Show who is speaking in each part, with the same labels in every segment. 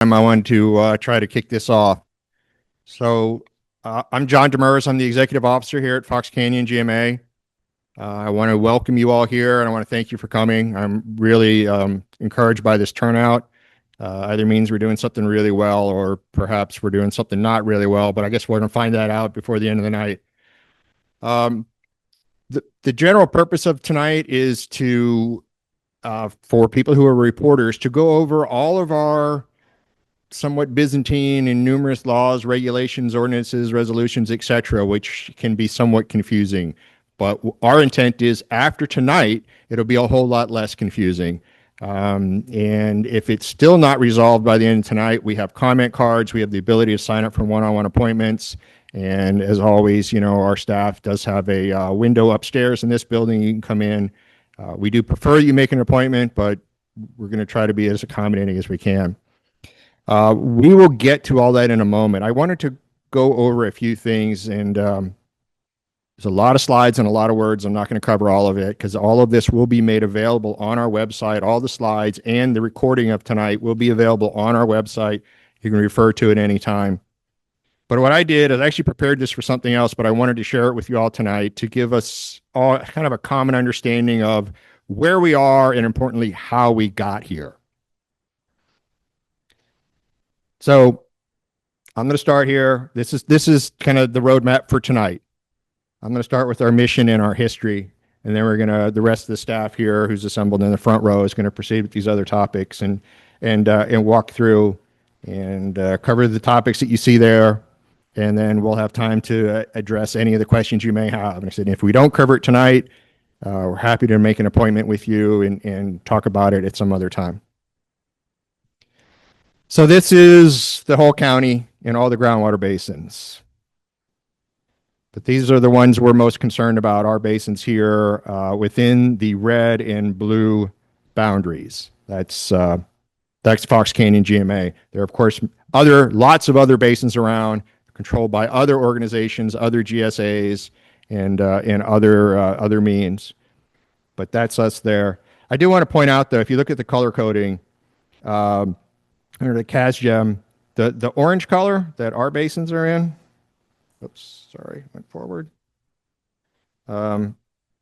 Speaker 1: I wanted to try to kick this off. I'm John Demers. I'm the executive officer here at Fox Canyon GMA. I want to welcome you all here, and I want to thank you for coming. I'm really encouraged by this turnout. Either means we're doing something really well, or perhaps we're doing something not really well, but I guess we're going to find that out before the end of the night. The general purpose of tonight is for people who are reporters to go over all of our somewhat Byzantine and numerous laws, regulations, ordinances, resolutions, etc., which can be somewhat confusing. But our intent is after tonight, it'll be a whole lot less confusing. And if it's still not resolved by the end of tonight, we have comment cards. We have the ability to sign up for one-on-one appointments. And as always, our staff does have a window upstairs in this building. You can come in. We do prefer you make an appointment, but we're going to try to be as accommodating as we can. We will get to all that in a moment. I wanted to go over a few things, and there's a lot of slides and a lot of words. I'm not going to cover all of it because all of this will be made available on our website. All the slides and the recording of tonight will be available on our website. You can refer to it anytime. But what I did is I actually prepared this for something else, but I wanted to share it with you all tonight to give us all kind of a common understanding of where we are and, importantly, how we got here. So I'm going to start here. This is kind of the roadmap for tonight. I'm going to start with our mission and our history, and then the rest of the staff here who's assembled in the front row is going to proceed with these other topics and walk through and cover the topics that you see there, and then we'll have time to address any of the questions you may have. And I said, if we don't cover it tonight, we're happy to make an appointment with you and talk about it at some other time. So this is the whole county and all the groundwater basins. But these are the ones we're most concerned about, our basins here within the red and blue boundaries. That's Fox Canyon GMA. There are, of course, lots of other basins around controlled by other organizations, other GSAs, and other means. But that's us there. I do want to point out, though, if you look at the color coding, under the CASGEM, the orange color that our basins are in, oops, sorry, went forward.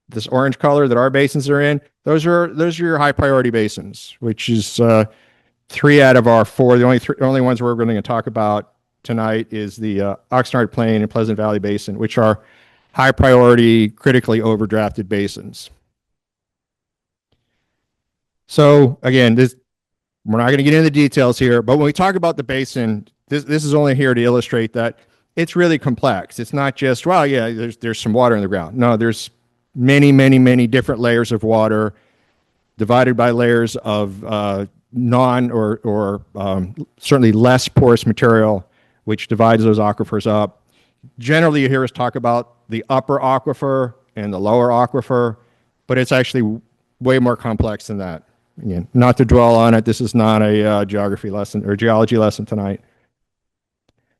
Speaker 1: This orange color that our basins are in, those are your high priority basins, which is 3 out of our 4. The only ones we're going to talk about tonight is the Oxnard Plain and Pleasant Valley Basin, which are high priority, critically overdrafted basins. So again, we're not going to get into the details here, but when we talk about the basin, this is only here to illustrate that it's really complex. It's not just, well, yeah, there's some water in the ground. No, there's many, many, many different layers of water divided by layers of non or certainly less porous material, which divides those aquifers up. Generally, you hear us talk about the upper aquifer and the lower aquifer, but it's actually way more complex than that. Again, not to dwell on it. This is not a geography lesson or geology lesson tonight.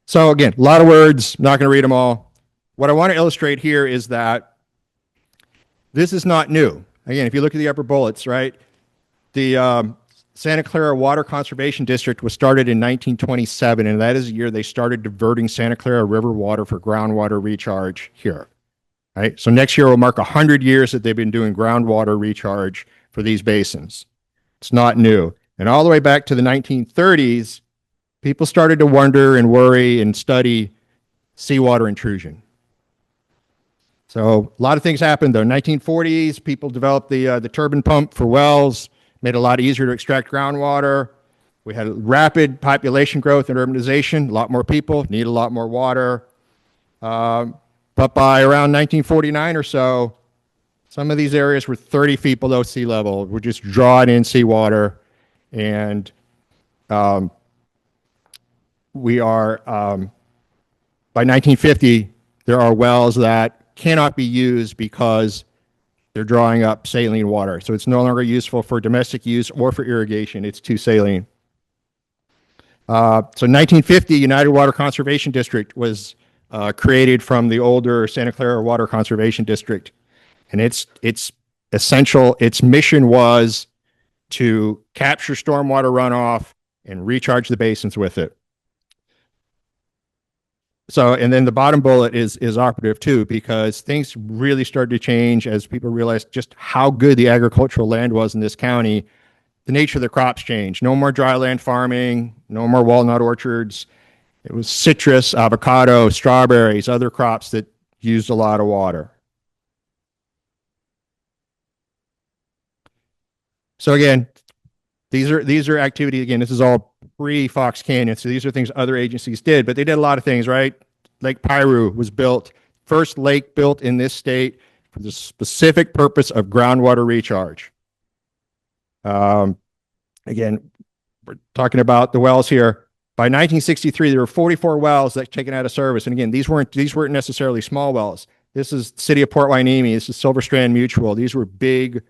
Speaker 1: So again, a lot of words, not going to read them all. What I want to illustrate here is that this is not new. Again, if you look at the upper bullets, right? The Santa Clara Water Conservation District was started in 1927, and that is the year they started diverting Santa Clara River water for groundwater recharge here. Right? So next year will mark 100 years that they've been doing groundwater recharge for these basins. It's not new. And all the way back to the 1930s, people started to wonder and worry and study seawater intrusion. So a lot of things happened though. 1940s, people developed the turbine pump for wells, made it a lot easier to extract groundwater. We had rapid population growth and urbanization, a lot more people, need a lot more water. But by around 1949 or so, some of these areas were 30 feet below sea level. We're just drawing in seawater, and we are, by 1950, there are wells that cannot be used because they're drawing up saline water. So it's no longer useful for domestic use or for irrigation. It's too saline. So 1950, United Water Conservation District was created from the older Santa Clara Water Conservation District. And its mission was to capture stormwater runoff and recharge the basins with it. So, and then the bottom bullet is operative too, because things really started to change as people realized just how good the agricultural land was in this county. The nature of the crops changed. No more dry land farming, no more walnut orchards. It was citrus, avocado, strawberries, other crops that used a lot of water. So again, these are activity. Again, this is all pre-Fox Canyon. So these are things other agencies did, but they did a lot of things, right? Lake Piru was built, first lake built in this state for the specific purpose of groundwater recharge. Again, we're talking about the wells here. By 1963, there were 44 wells that taken out of service. And again, these weren't necessarily small wells. This is the city of Port Hueneme. This is Silver Strand Mutual. These were big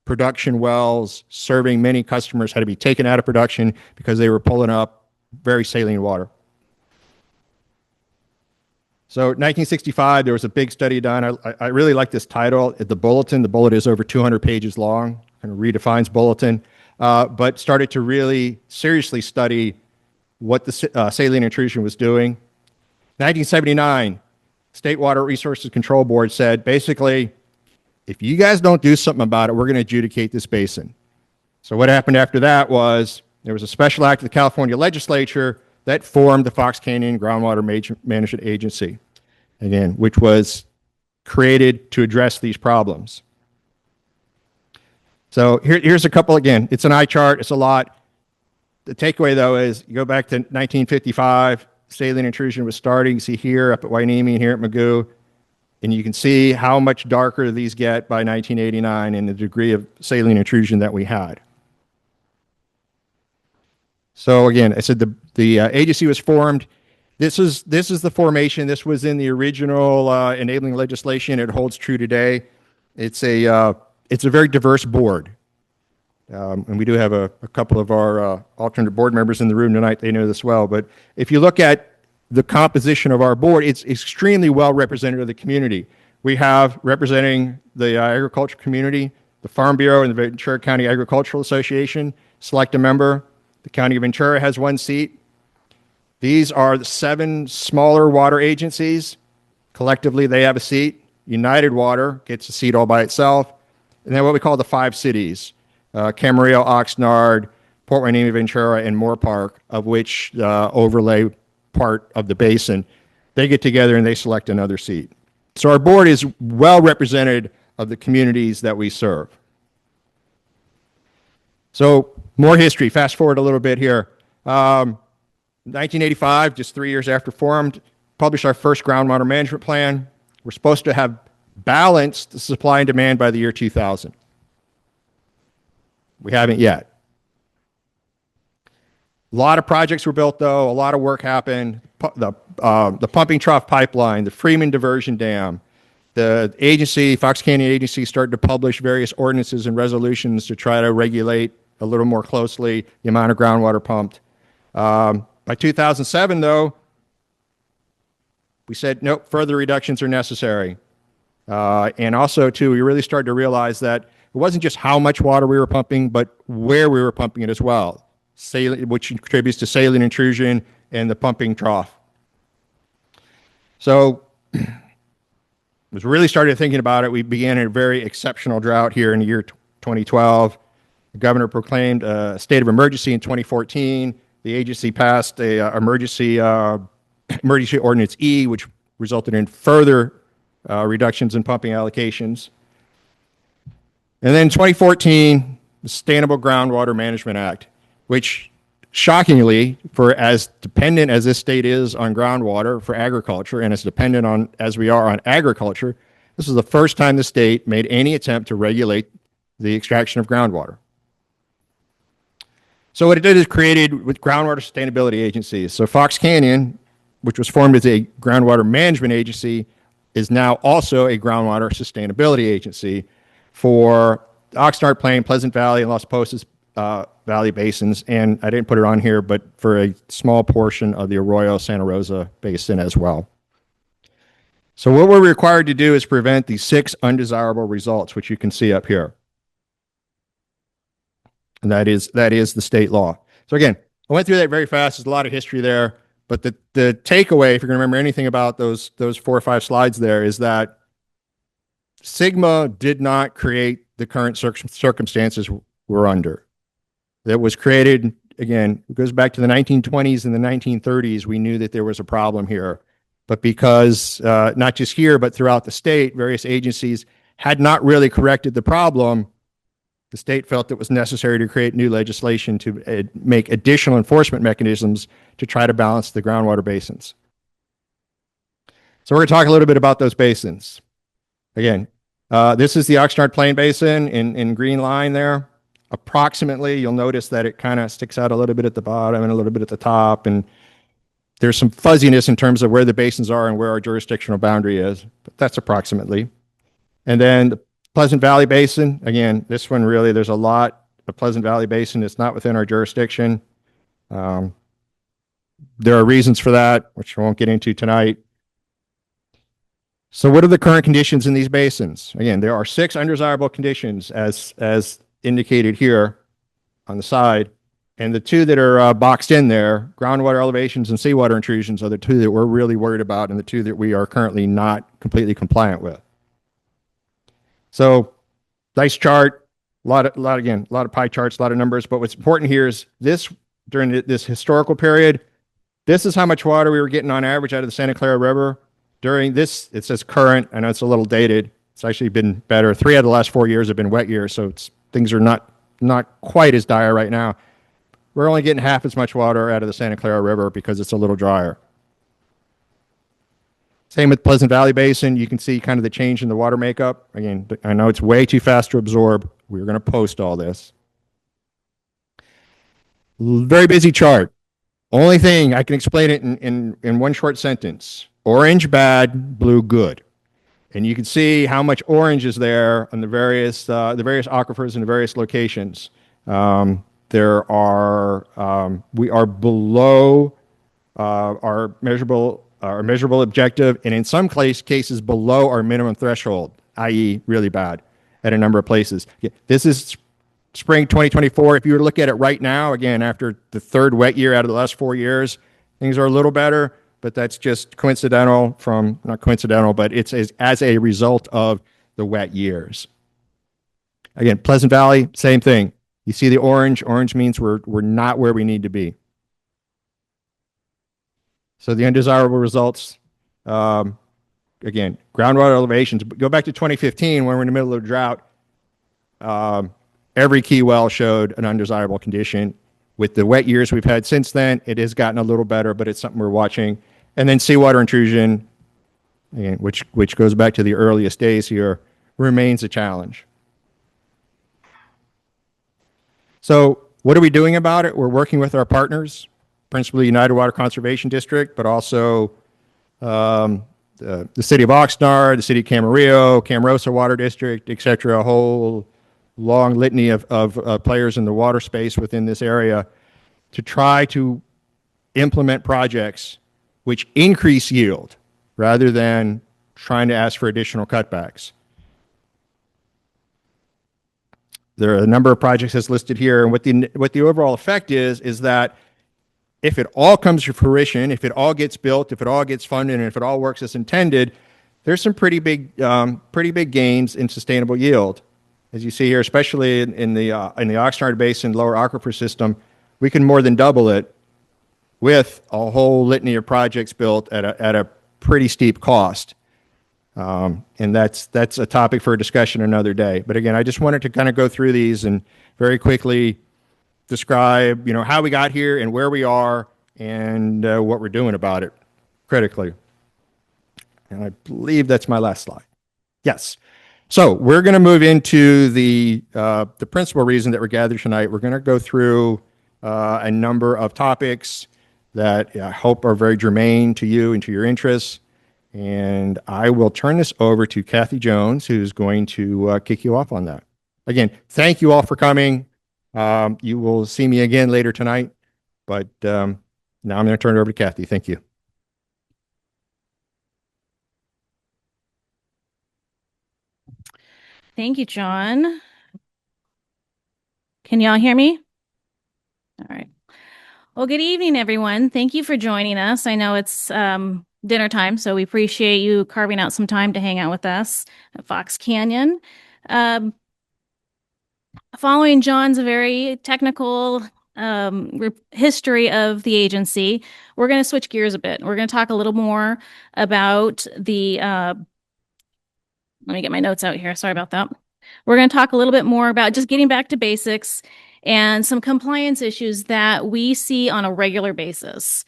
Speaker 1: production wells serving many customers, had to be taken out of production because they were pulling up very saline water. So 1965, there was a big study done. I really like this title, the bulletin. The bulletin is over 200 pages long, kind of redefines bulletin, but started to really seriously study what the saline intrusion was doing. 1979, State Water Resources Control Board said, basically, if you guys don't do something about it, we're going to adjudicate this basin. So what happened after that was there was a special act of the California legislature that formed the Fox Canyon Groundwater Management Agency, again, which was created to address these problems. So here's a couple, again, it's an eye chart, it's a lot. The takeaway, though, is you go back to 1955, saline intrusion was starting. You see here up at Hueneme and here at Magoo, and you can see how much darker these get by 1989 and the degree of saline intrusion that we had. So again, I said the agency was formed. This is the formation. This was in the original enabling legislation. It holds true today. It's a very diverse board. And we do have a couple of our alternate board members in the room tonight. They know this well. But if you look at the composition of our board, it's extremely well represented of the community. We have representing the agriculture community, the Farm Bureau and the Ventura County Agricultural Association select a member. The County of Ventura has one seat. These are the 7 smaller water agencies. Collectively, they have a seat. United Water gets a seat all by itself. And then what we call the 5 cities. Camarillo, Oxnard, Port Hueneme, Ventura, and Moore Park, of which overlay part of the basin. They get together and they select another seat. So our board is well represented of the communities that we serve. So more history, fast forward a little bit here. 1985, just 3 years after formed, published our first groundwater management plan. We're supposed to have balanced the supply and demand by the year 2000. We haven't yet. A lot of projects were built, though. A lot of work happened. The pumping trough pipeline, the Freeman Diversion Dam, the agency, Fox Canyon Agency, started to publish various ordinances and resolutions to try to regulate a little more closely the amount of groundwater pumped. By 2007, though, we said, nope, further reductions are necessary. And also, too, we really started to realize that it wasn't just how much water we were pumping, but where we were pumping it as well, which contributes to saline intrusion and the pumping trough. So, as we really started thinking about it, we began a very exceptional drought here in the year 2012. The governor proclaimed a state of emergency in 2014. The agency passed a emergency ordinance E, which resulted in further reductions in pumping allocations. And then 2014, the Sustainable Groundwater Management Act, which shockingly, for as dependent as this state is on groundwater for agriculture and as dependent on as we are on agriculture, this is the first time the state made any attempt to regulate the extraction of groundwater. So what it did is created with groundwater sustainability agencies. So Fox Canyon, which was formed as a groundwater management agency, is now also a groundwater sustainability agency for Oxnard Plain, Pleasant Valley, and Las Posas Valley basins, and I didn't put it on here, but for a small portion of the Arroyo Santa Rosa basin as well. So what we're required to do is prevent the 6 undesirable results, which you can see up here. And that is the state law. So again, I went through that very fast. There's a lot of history there, but the takeaway, if you're going to remember anything about those 4 or 5 slides there, is that Sigma did not create the current circumstances we're under. That was created, again, it goes back to the 1920s and the 1930s. We knew that there was a problem here. But because not just here, but throughout the state, various agencies had not really corrected the problem, the state felt it was necessary to create new legislation to make additional enforcement mechanisms to try to balance the groundwater basins. So we're going to talk a little bit about those basins. Again, this is the Oxnard Plain Basin in green line there. Approximately, you'll notice that it kind of sticks out a little bit at the bottom and a little bit at the top, and there's some fuzziness in terms of where the basins are and where our jurisdictional boundary is, but that's approximately. And then the Pleasant Valley Basin, again, this one really, there's a lot of Pleasant Valley Basin that's not within our jurisdiction. There are reasons for that, which I won't get into tonight. So what are the current conditions in these basins? Again, there are 6 undesirable conditions as indicated here on the side. And the 2 that are boxed in there, groundwater elevations and seawater intrusions, are the 2 that we're really worried about and the 2 that we are currently not completely compliant with. So nice chart, a lot of pie charts, a lot of numbers. But what's important here is this, during this historical period, this is how much water we were getting on average out of the Santa Clara River. During this, it says current. I know it's a little dated. It's actually been better. 3 out of the last 4 years have been wet years, so things are not quite as dire right now. We're only getting half as much water out of the Santa Clara River because it's a little drier. Same with Pleasant Valley Basin. You can see kind of the change in the water makeup. Again, I know it's way too fast to absorb. We're going to post all this. Very busy chart. Only thing, I can explain it in one short sentence. Orange bad, blue good. And you can see how much orange is there on the various aquifers in the various locations. We are below our measurable objective, and in some cases below our minimum threshold, i.e., really bad at a number of places. This is spring 2024. If you were to look at it right now, again, after the 3rd wet year out of the last 4 years, things are a little better, but that's just coincidental not coincidental, but it's as a result of the wet years. Again, Pleasant Valley, same thing. You see the orange. Orange means we're not where we need to be. So the undesirable results, again, groundwater elevations. Go back to 2015 when we're in the middle of a drought. Every key well showed an undesirable condition. With the wet years we've had since then, it has gotten a little better, but it's something we're watching. And then seawater intrusion, again, which goes back to the earliest days here, remains a challenge. So what are we doing about it? We're working with our partners, principally United Water Conservation District, but also the city of Oxnard, the city of Camarillo, Camarosa Water District, et cetera, a whole long litany of players in the water space within this area to try to implement projects which increase yield rather than trying to ask for additional cutbacks. There are a number of projects as listed here, and what the overall effect is that if it all comes to fruition, if it all gets built, if it all gets funded, and if it all works as intended, there's some pretty big gains in sustainable yield. As you see here, especially in the Oxnard Basin lower aquifer system, we can more than double it with a whole litany of projects built at a pretty steep cost. And that's a topic for a discussion another day. But again, I just wanted to kind of go through these and very quickly describe, how we got here and where we are and what we're doing about it critically. And I believe that's my last slide. Yes. So we're going to move into the principal reason that we're gathered tonight. We're going to go through a number of topics that I hope are very germane to you and to your interests. And I will turn this over to Kathy Jones, who's going to kick you off on that. Again, thank you all for coming. You will see me again later tonight, but now I'm going to turn it over to Kathy. Thank you.
Speaker 2: Thank you, John. Can y'all hear me? All right. Well, good evening, everyone. Thank you for joining us. I know it's dinner time, so we appreciate you carving out some time to hang out with us at Fox Canyon. Um, Following John's very technical history of the agency, we're going to switch gears a bit. We're going to talk a little more about let me get my notes out here. Sorry about that. We're going to talk a little bit more about just getting back to basics and some compliance issues that we see on a regular basis.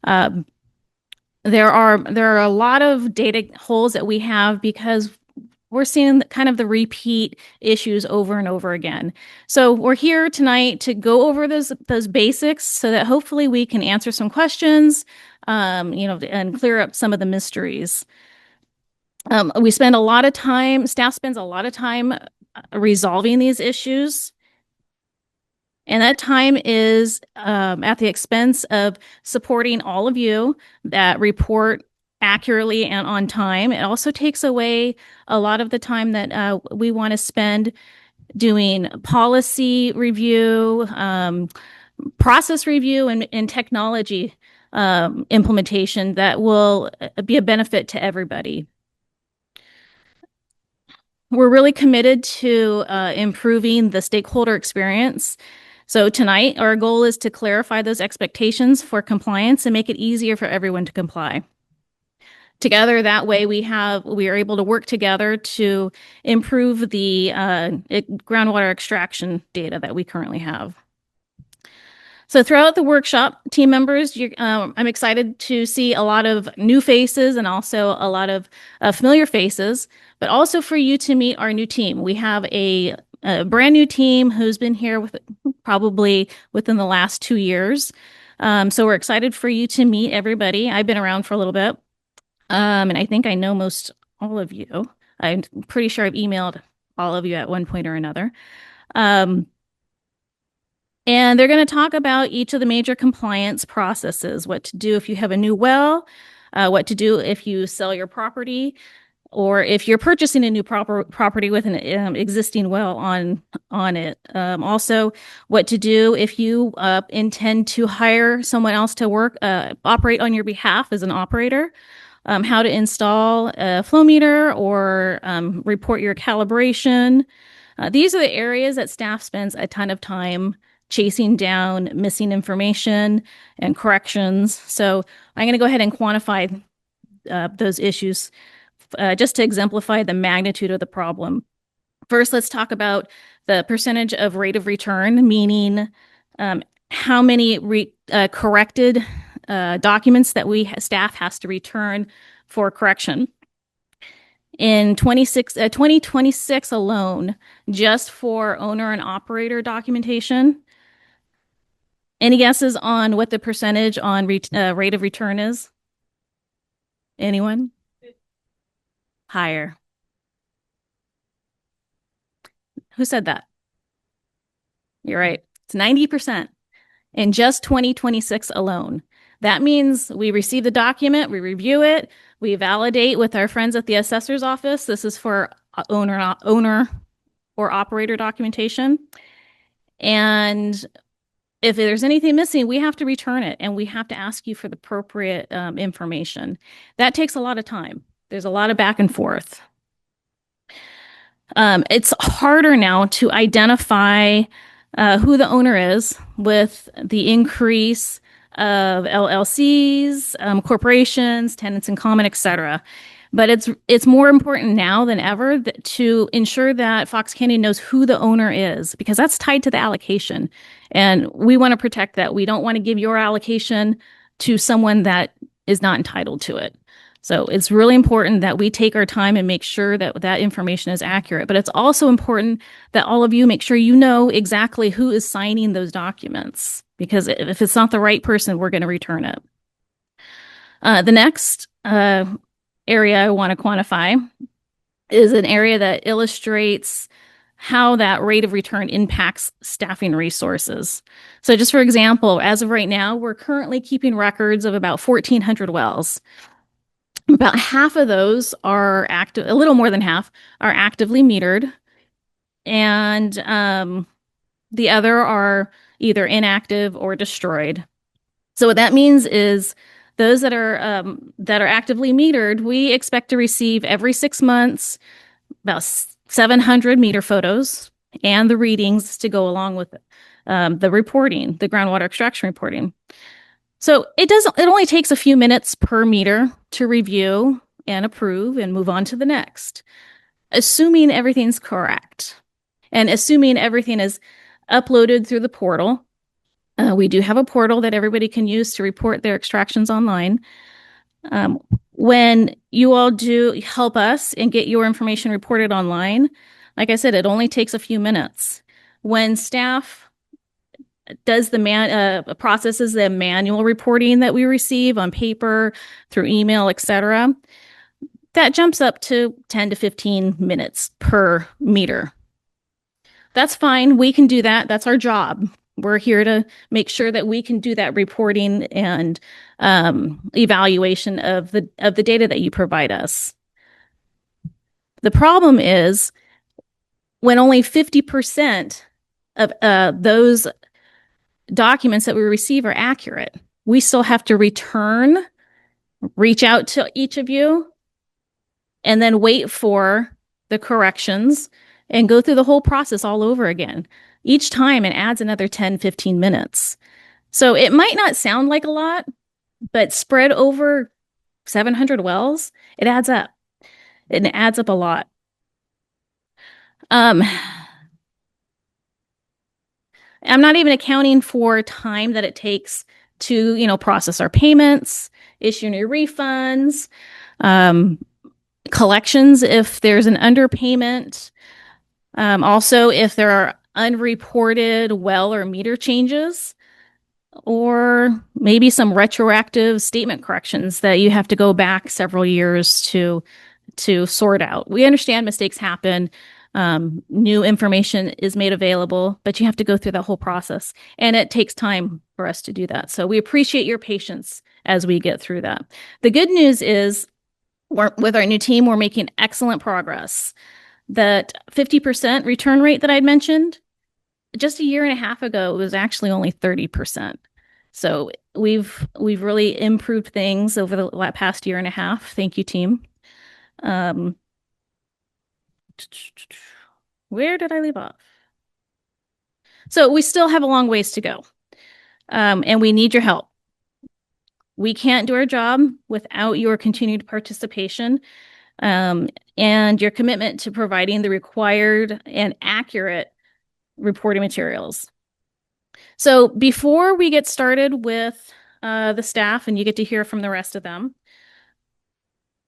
Speaker 2: Um, there are a lot of data holes that we have because we're seeing kind of the repeat issues over and over again. So we're here tonight to go over those basics so that hopefully we can answer some questions, and clear up some of the mysteries. We spend a lot of time, staff spends a lot of time resolving these issues. And that time is at the expense of supporting all of you that report accurately and on time. It also takes away a lot of the time that we want to spend doing policy review, process review, and technology implementation that will be a benefit to everybody. We're really committed to improving the stakeholder experience. So tonight, our goal is to clarify those expectations for compliance and make it easier for everyone to comply. Together, that way we are able to work together to improve the groundwater extraction data that we currently have. So throughout the workshop, team members, I'm excited to see a lot of new faces and also a lot of familiar faces, but also for you to meet our new team. We have a brand new team who's been here probably within the last 2 years. So we're excited for you to meet everybody. I've been around for a little bit, and I think I know most all of you. I'm pretty sure I've emailed all of you at one point or another. And they're going to talk about each of the major compliance processes, what to do if you have a new well, what to do if you sell your property, or if you're purchasing a new property with an existing well on it. Also, what to do if you intend to hire someone else to operate on your behalf as an operator. How to install a flow meter or report your calibration. These are the areas that staff spends a ton of time chasing down missing information and corrections. So I'm going to go ahead and quantify those issues just to exemplify the magnitude of the problem. First, let's talk about the percentage of rate of return, meaning how many corrected documents that staff has to return for correction. In 2026 alone, just for owner and operator documentation, any guesses on what the percentage on rate of return is? Anyone? Higher. Who said that? You're right. It's 90% in just 2026 alone. That means we receive the document, we review it, we validate with our friends at the assessor's office. This is for owner or operator documentation. And if there's anything missing, we have to return it and we have to ask you for the appropriate information. That takes a lot of time. There's a lot of back and forth. It's harder now to identify who the owner is with the increase of LLCs, corporations, tenants in common, etc. But it's more important now than ever to ensure that Fox Canyon knows who the owner is, because that's tied to the allocation. And we want to protect that. We don't want to give your allocation to someone that is not entitled to it. So it's really important that we take our time and make sure that that information is accurate. But it's also important that all of you make sure you know exactly who is signing those documents, because if it's not the right person, we're going to return it. The next area I want to quantify is an area that illustrates how that rate of return impacts staffing resources. So just for example, as of right now, we're currently keeping records of about 1,400 wells. About half of those are active, a little more than half are actively metered, and the other are either inactive or destroyed. So what that means is those that are actively metered, we expect to receive every 6 months about 700 meter photos and the readings to go along with the reporting, the groundwater extraction reporting. So it only takes a few minutes per meter to review and approve and move on to the next, assuming everything's correct and assuming everything is uploaded through the portal. We do have a portal that everybody can use to report their extractions online. When you all do help us and get your information reported online, like I said, it only takes a few minutes. When staff does processes the manual reporting that we receive on paper, through email, etc., that jumps up to 10 to 15 minutes per meter. That's fine. We can do that. That's our job. We're here to make sure that we can do that reporting and evaluation of the data that you provide us. The problem is when only 50% of those documents that we receive are accurate, we still have to reach out to each of you, and then wait for the corrections and go through the whole process all over again. Each time it adds another 10, 15 minutes. So it might not sound like a lot, but spread over 700 wells, it adds up. It adds up a lot. I'm not even accounting for time that it takes to, process our payments, issue new refunds, collections if there's an underpayment. Also, if there are unreported well or meter changes, or maybe some retroactive statement corrections that you have to go back several years to sort out. We understand mistakes happen. New information is made available, but you have to go through that whole process, and it takes time for us to do that. So we appreciate your patience as we get through that. The good news is, with our new team, we're making excellent progress. That 50% return rate that I'd mentioned, just a year and a half ago, it was actually only 30%. So we've really improved things over the past year and a half. Thank you, team. Where did I leave off? So we still have a long ways to go, and we need your help. We can't do our job without your continued participation and your commitment to providing the required and accurate reporting materials. So before we get started with the staff and you get to hear from the rest of them,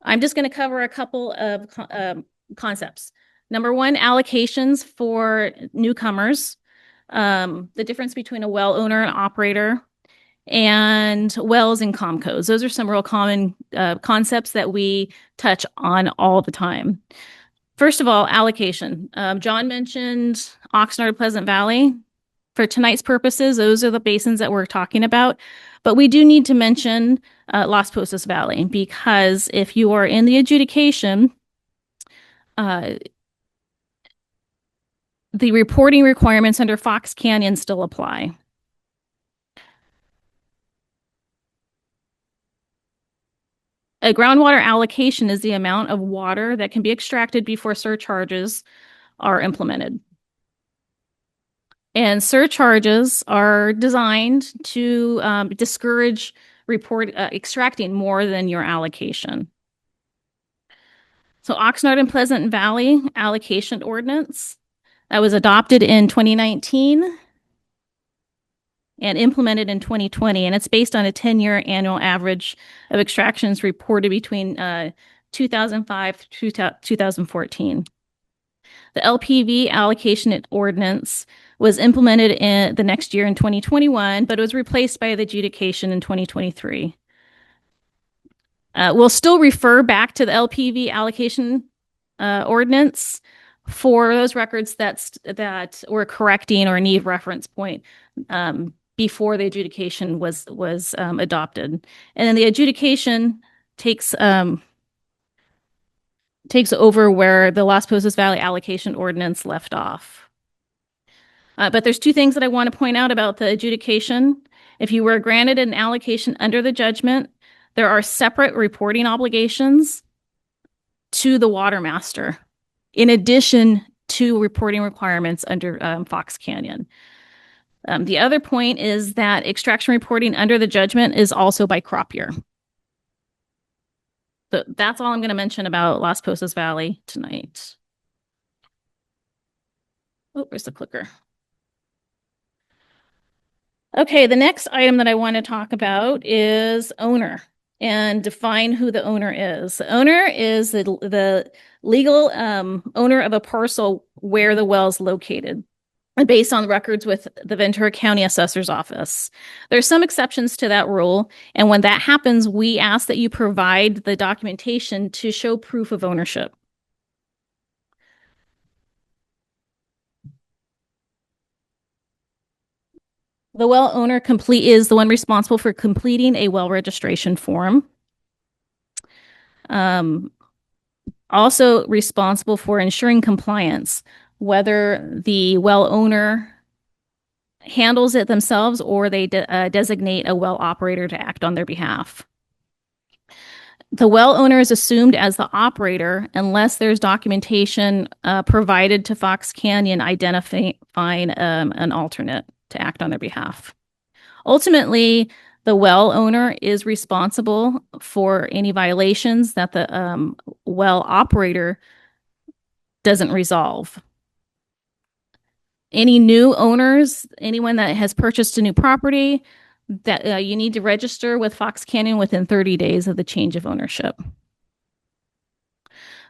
Speaker 2: I'm just going to cover a couple of concepts. Number one, allocations for newcomers, the difference between a well owner and operator, and wells and comcos. Those are some real common concepts that we touch on all the time. First of all, allocation. John mentioned Oxnard, Pleasant Valley. For tonight's purposes, those are the basins that we're talking about. But we do need to mention Las Posas Valley, because if you are in the adjudication, the reporting requirements under Fox Canyon still apply. A groundwater allocation is the amount of water that can be extracted before surcharges are implemented. And surcharges are designed to discourage extracting more than your allocation. So Oxnard and Pleasant Valley allocation ordinance that was adopted in 2019 and implemented in 2020, and it's based on a 10-year annual average of extractions reported between 2005 to 2014. The LPV allocation ordinance was implemented in the next year in 2021, but it was replaced by the adjudication in 2023. We'll still refer back to the LPV allocation ordinance for those records that were correcting or need reference point before the adjudication was adopted. And then the adjudication takes over where the Las Posas Valley allocation ordinance left off. But there's two things that I want to point out about the adjudication. If you were granted an allocation under the judgment, there are separate reporting obligations to the water master, in addition to reporting requirements under Fox Canyon. The other point is that extraction reporting under the judgment is also by crop year. So that's all I'm going to mention about Las Posas Valley tonight. Oh, where's the clicker? Okay, the next item that I want to talk about is owner and define who the owner is. The owner is the legal owner of a parcel where the well is located, based on records with the Ventura County Assessor's Office. There's some exceptions to that rule, and when that happens, we ask that you provide the documentation to show proof of ownership. The well owner is the one responsible for completing a well registration form. Also responsible for ensuring compliance, whether the well owner handles it themselves or they designate a well operator to act on their behalf. The well owner is assumed as the operator unless there's documentation provided to Fox Canyon identifying an alternate to act on their behalf. Ultimately, the well owner is responsible for any violations that the well operator doesn't resolve. Any new owners, anyone that has purchased a new property, that you need to register with Fox Canyon within 30 days of the change of ownership.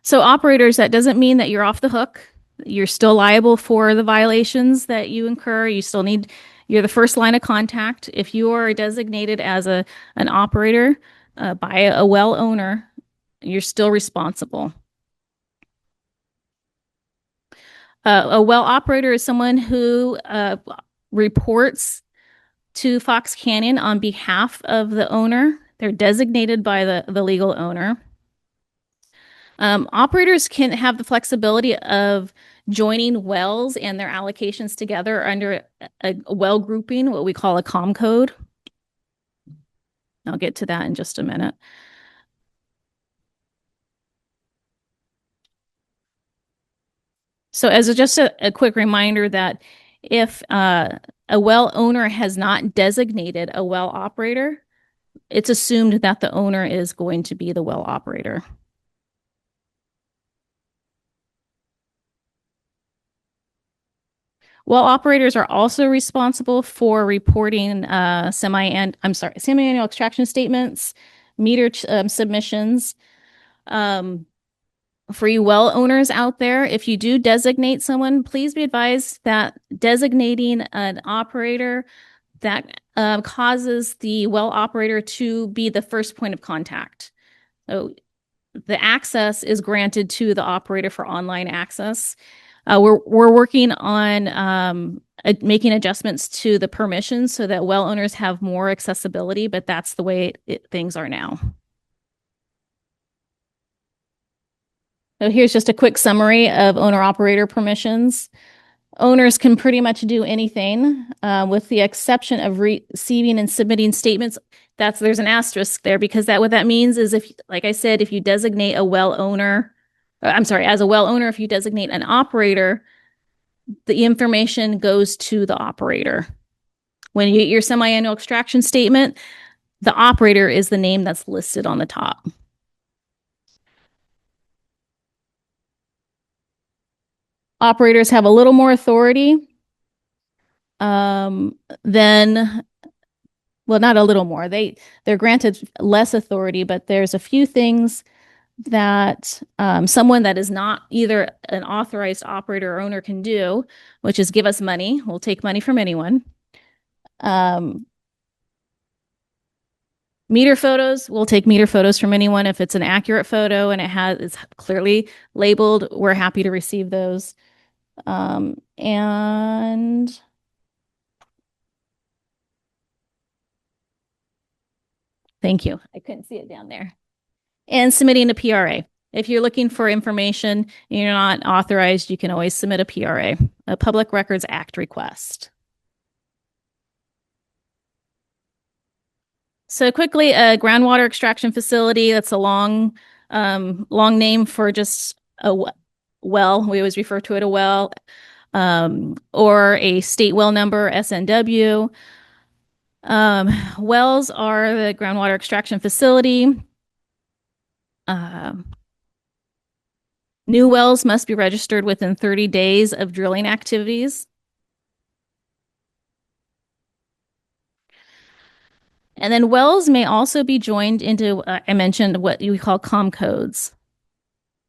Speaker 2: So operators, that doesn't mean that you're off the hook. You're still liable for the violations that you incur. You're the first line of contact. If you are designated as an operator by a well owner, you're still responsible. A well operator is someone who reports to Fox Canyon on behalf of the owner. They're designated by the legal owner. Operators can have the flexibility of joining wells and their allocations together under a well grouping, what we call a COM code. I'll get to that in just a minute. So as just a quick reminder that if a well owner has not designated a well operator, it's assumed that the owner is going to be the well operator. Well operators are also responsible for reporting semi-annual extraction statements, meter submissions. For you well owners out there, if you do designate someone, please be advised that designating an operator that causes the well operator to be the first point of contact. So the access is granted to the operator for online access. We're working on making adjustments to the permissions so that well owners have more accessibility, but that's the way things are now. So here's just a quick summary of owner-operator permissions. Owners can pretty much do anything with the exception of receiving and submitting statements. There's an asterisk there because what that means is like I said, if you designate a well owner, as a well owner, if you designate an operator, the information goes to the operator. When you get your semi-annual extraction statement, the operator is the name that's listed on the top. Operators have a little more authority well, not a little more. They're granted less authority, but there's a few things that someone that is not either an authorized operator or owner can do, which is give us money. We'll take money from anyone. Meter photos, we'll take meter photos from anyone. If it's an accurate photo and it's clearly labeled, we're happy to receive those. And thank you. I couldn't see it down there. And submitting a PRA. If you're looking for information and you're not authorized, you can always submit a PRA, a Public Records Act request. So quickly, a groundwater extraction facility, that's a long name for just well. We always refer to it a well, or a state well number, SNW. Wells are the groundwater extraction facility. Um, New wells must be registered within 30 days of drilling activities. And then wells may also be joined into, I mentioned what we call com codes.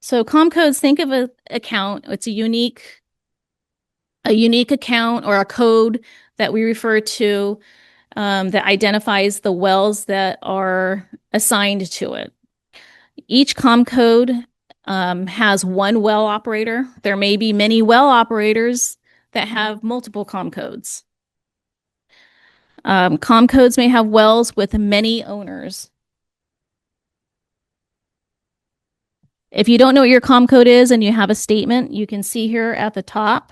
Speaker 2: So com codes, think of an account. It's a unique account or a code that we refer to, that identifies the wells that are assigned to it. Each com code has one well operator. There may be many well operators that have multiple com codes. Com codes may have wells with many owners. If you don't know what your com code is and you have a statement, you can see here at the top.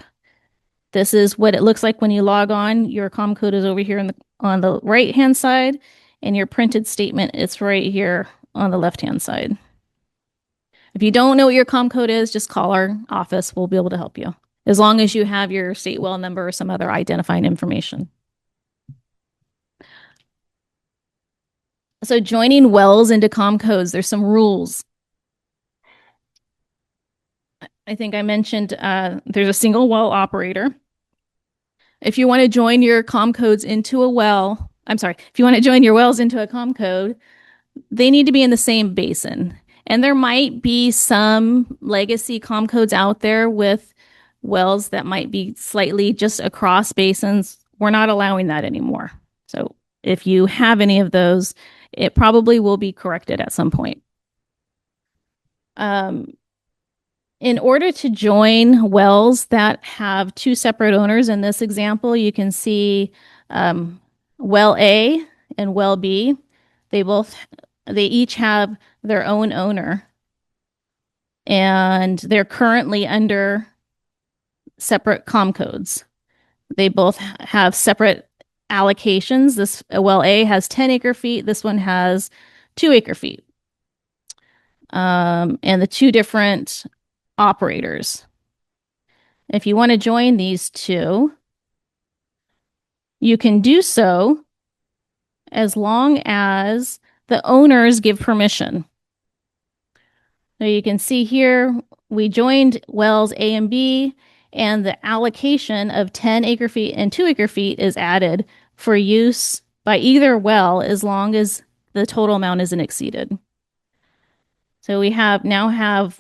Speaker 2: This is what it looks like when you log on. Your com code is over here on the right-hand side, and your printed statement is right here on the left-hand side. If you don't know what your com code is, just call our office. We'll be able to help you, as long as you have your state well number or some other identifying information. So joining wells into com codes, there's some rules. I think I mentioned there's a single well operator. If you want to join your com codes into a well, if you want to join your wells into a com code, they need to be in the same basin. And there might be some legacy com codes out there with wells that might be slightly just across basins. We're not allowing that anymore. So if you have any of those, it probably will be corrected at some point. In order to join wells that have two separate owners, in this example, you can see well A and well B. They each have their own owner, and they're currently under separate com codes. They both have separate allocations. This well A has 10 acre feet. This one has 2 acre feet. And the two different operators. If you want to join these two, you can do so as long as the owners give permission. So you can see here, we joined wells A and B, and the allocation of 10 acre feet and 2 acre feet is added for use by either well as long as the total amount isn't exceeded. So we no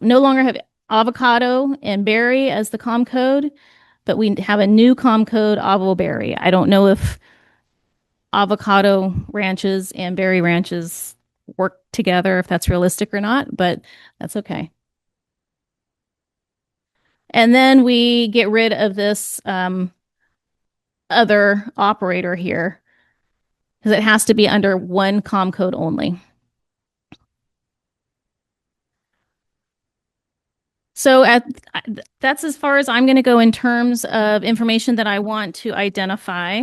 Speaker 2: longer have avocado and berry as the com code, but we have a new com code, avo berry. I don't know if avocado ranches and berry ranches work together, if that's realistic or not, but that's okay. And then we get rid of this other operator here because it has to be under one com code only. So that's as far as I'm going to go in terms of information that I want to identify.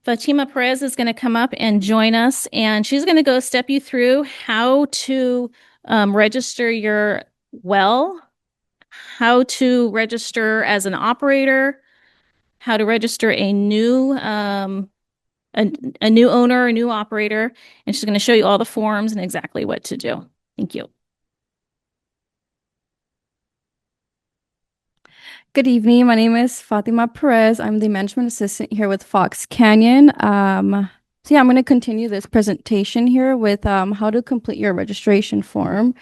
Speaker 2: Fatima Perez is going to come up and join us, and she's going to go step you through how to register your well, how to register as an operator, how to register a new new owner, a new operator, and she's going to show you all the forms and exactly what to do. Thank you.
Speaker 3: Good evening. My name is Fatima Perez. I'm the management assistant here with Fox Canyon. I'm going to continue this presentation here with how to complete your registration form.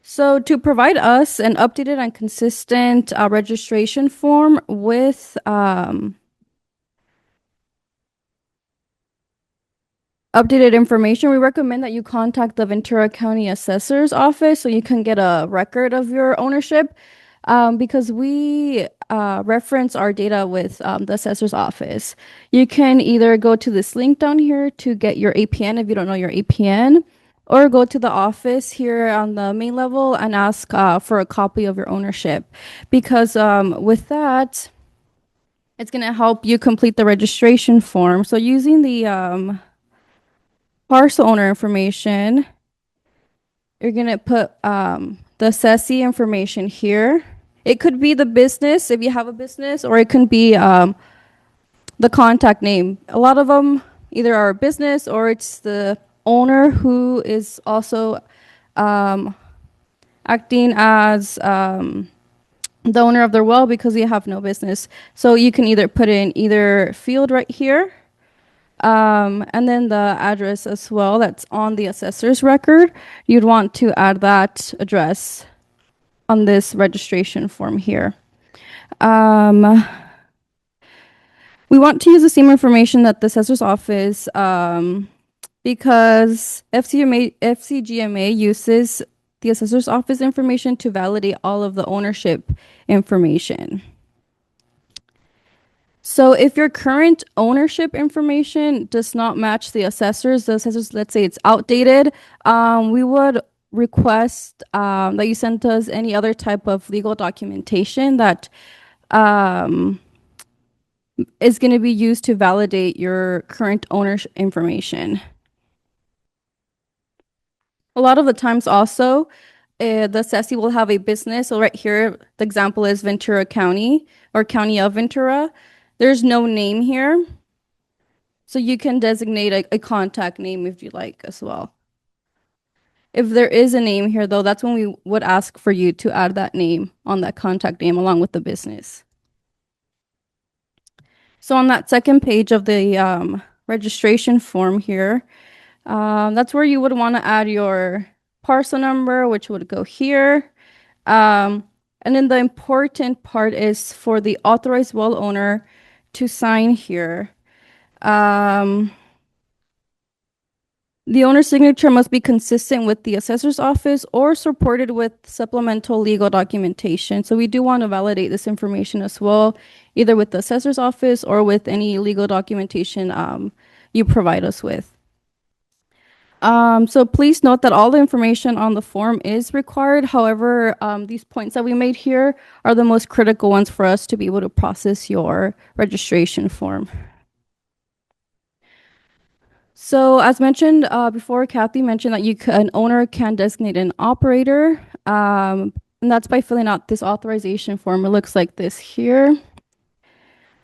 Speaker 3: So to provide us an updated and consistent registration form with updated information, we recommend that you contact the Ventura County Assessor's Office so you can get a record of your ownership, because we reference our data with the Assessor's Office. You can either go to this link down here to get your APN if you don't know your APN, or go to the office here on the main level and ask for a copy of your ownership. Because with that, It's going to help you complete the registration form. So using the parcel owner information, you're going to put the assessee information here. It could be the business if you have a business, or it can be the contact name. A lot of them either are a business or it's the owner who is also acting as the owner of their well because you have no business. So you can either put in either field right here, and then the address as well that's on the assessor's record. You'd want to add that address on this registration form here. We want to use the same information that the assessor's office, because FCGMA uses the assessor's office information to validate all of the ownership information. So if your current ownership information does not match the assessor's, let's say it's outdated, we would request that you send us any other type of legal documentation that is going to be used to validate your current ownership information. A lot of the times also, the assessee will have a business. So right here, the example is Ventura County or County of Ventura. There's no name here. So you can designate a contact name if you like as well. If there is a name here though, that's when we would ask for you to add that name on that contact name along with the business. So on that second page of the registration form here, that's where you would want to add your parcel number, which would go here. And then the important part is for the authorized well owner to sign here. The owner's signature must be consistent with the assessor's office or supported with supplemental legal documentation. So we do want to validate this information as well, either with the assessor's office or with any legal documentation you provide us with. So please note that all the information on the form is required. However, these points that we made here are the most critical ones for us to be able to process your registration form. So as mentioned before, Kathy mentioned that an owner can designate an operator, and that's by filling out this authorization form. It looks like this here.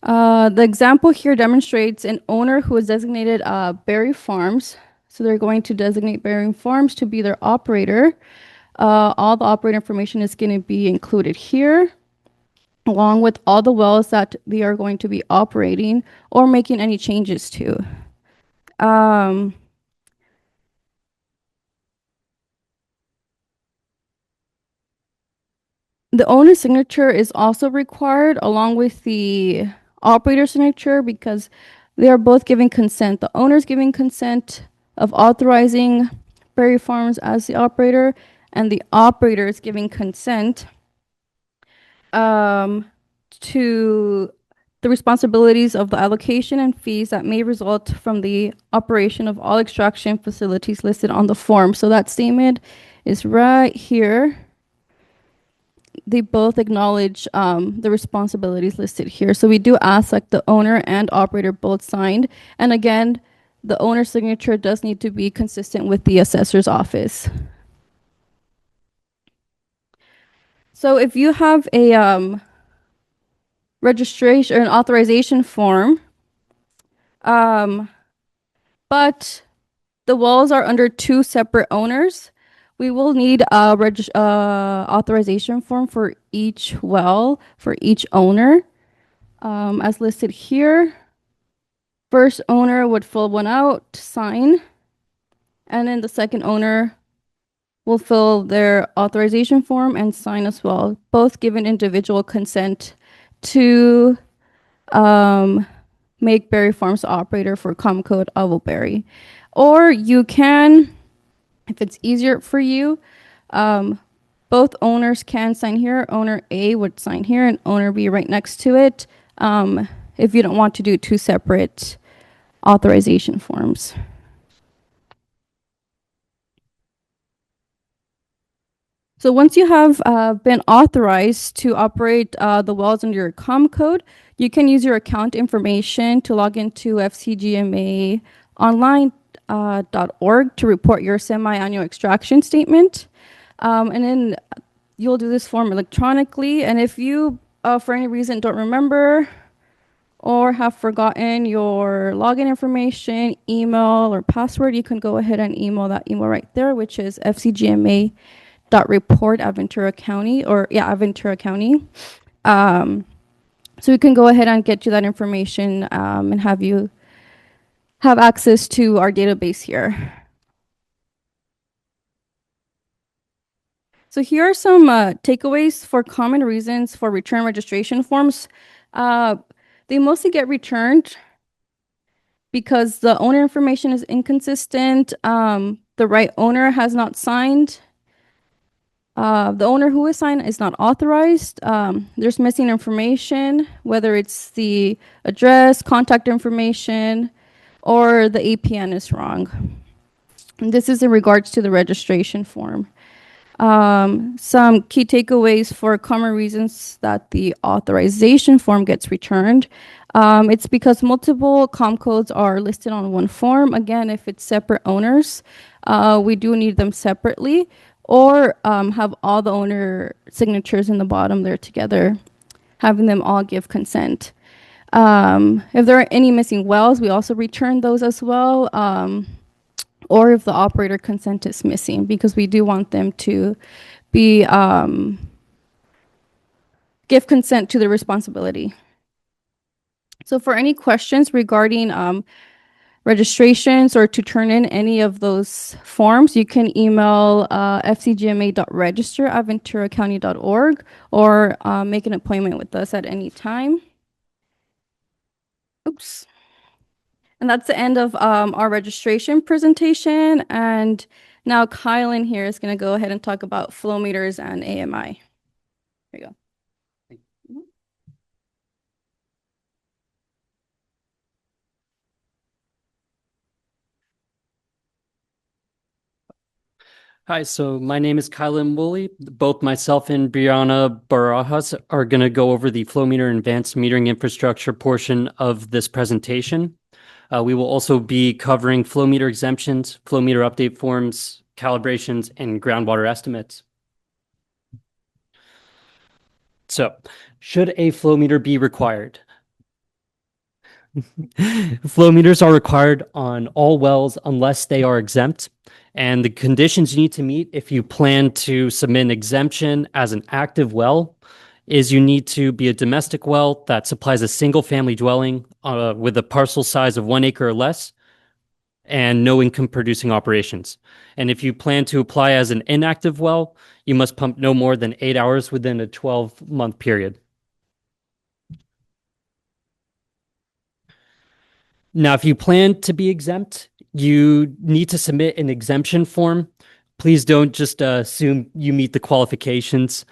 Speaker 3: The example here demonstrates an owner who has designated Berry Farms. So they're going to designate Berry Farms to be their operator. All the operator information is going to be included here, along with all the wells that they are going to be operating or making any changes to. The owner's signature is also required along with the operator signature because they are both giving consent. The owner's giving consent of authorizing Berry Farms as the operator, and the operator is giving consent to the responsibilities of the allocation and fees that may result from the operation of all extraction facilities listed on the form. So that statement is right here. They both acknowledge the responsibilities listed here. So we do ask that the owner and operator both signed. And again, the owner's signature does need to be consistent with the assessor's office. So if you have a registration or an authorization form, but the wells are under two separate owners, we will need a authorization form for each well, for each owner, as listed here. First owner would fill one out, sign, and then the second owner will fill their authorization form and sign as well, both given individual consent to make Berry Farms the operator for Comcode Avoberry. Or you can, if it's easier for you, both owners can sign here. Owner A would sign here and owner B right next to it, if you don't want to do two separate authorization forms. So once you have been authorized to operate the wells under your COM code, you can use your account information to log into FCGMA online.org to report your semi-annual extraction statement. And then you'll do this form electronically. And if you, for any reason, don't remember or have forgotten your login information, email, or password, you can go ahead and email that email right there, which is fcgma.report@Ventura County, Ventura County. So we can go ahead and get you that information and have you have access to our database here. So here are some takeaways for common reasons for return registration forms. They mostly get returned because the owner information is inconsistent, the right owner has not signed, the owner who is signed is not authorized, there's missing information, whether it's the address, contact information, or the APN is wrong. And this is in regards to the registration form. Some key takeaways for common reasons that the authorization form gets returned. It's because multiple COM codes are listed on one form. Again, if it's separate owners, we do need them separately, or have all the owner signatures in the bottom there together, having them all give consent. If there are any missing wells, we also return those as well. Or if the operator consent is missing, because we do want them to be give consent to the responsibility. So for any questions regarding registrations or to turn in any of those forms, you can email fcgma.register@venturacounty.org or make an appointment with us at any time. Oops. And that's the end of our registration presentation. And now Kylan here is going to go ahead and talk about flow meters and AMI. There you go.
Speaker 4: Hi, so my name is Kylan Woolley. Both myself and Brianna Barajas are going to go over the flow meter and advanced metering infrastructure portion of this presentation. We will also be covering flow meter exemptions, flow meter update forms, calibrations, and groundwater estimates. So, should a flow meter be required? Flow meters are required on all wells unless they are exempt. And the conditions you need to meet if you plan to submit an exemption as an active well is you need to be a domestic well that supplies a single family dwelling with a parcel size of 1 acre or less and no income producing operations. And if you plan to apply as an inactive well, you must pump no more than 8 hours within a 12-month period. Now, if you plan to be exempt, you need to submit an exemption form. Please don't just assume you meet the qualifications.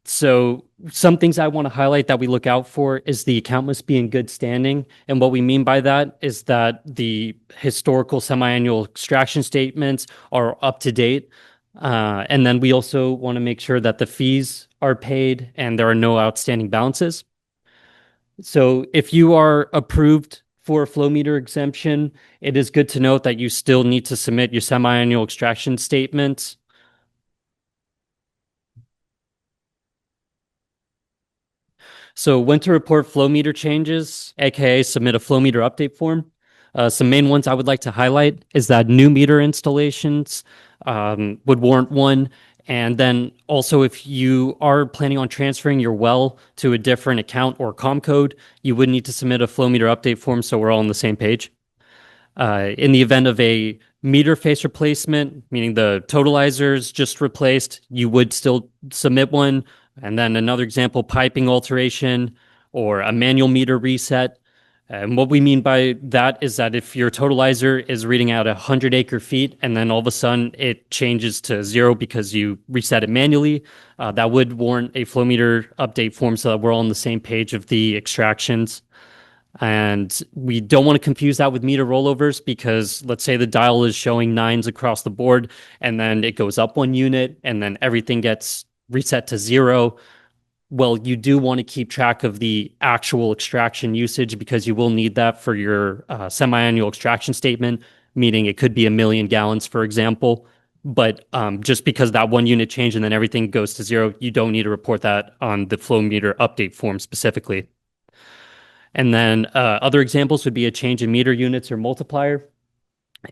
Speaker 4: So some things I want to highlight that we look out for is the account must be in good standing. And what we mean by that is that the historical semi-annual extraction statements are up to date. And then we also want to make sure that the fees are paid and there are no outstanding balances. So if you are approved for a flow meter exemption, it is good to note that you still need to submit your semi-annual extraction statements. So when to report flow meter changes, aka submit a flow meter update form. Some main ones I would like to highlight is that new meter installations would warrant one. And then also if you are planning on transferring your well to a different account or COM code, you would need to submit a flow meter update form so we're all on the same page. In the event of a meter face replacement, meaning the totalizer is just replaced, you would still submit one. And then another example, piping alteration or a manual meter reset. And what we mean by that is that if your totalizer is reading out 100 acre feet and then all of a sudden it changes to 0 because you reset it manually, that would warrant a flow meter update form so that we're all on the same page of the extractions. And we don't want to confuse that with meter rollovers because let's say the dial is showing nines across the board and then it goes up 1 unit and then everything gets reset to 0. Well, you do want to keep track of the actual extraction usage because you will need that for your semi-annual extraction statement, meaning it could be 1 million gallons, for example. But just because that 1 unit changed and then everything goes to 0, you don't need to report that on the flow meter update form specifically. And then other examples would be a change in meter units or multiplier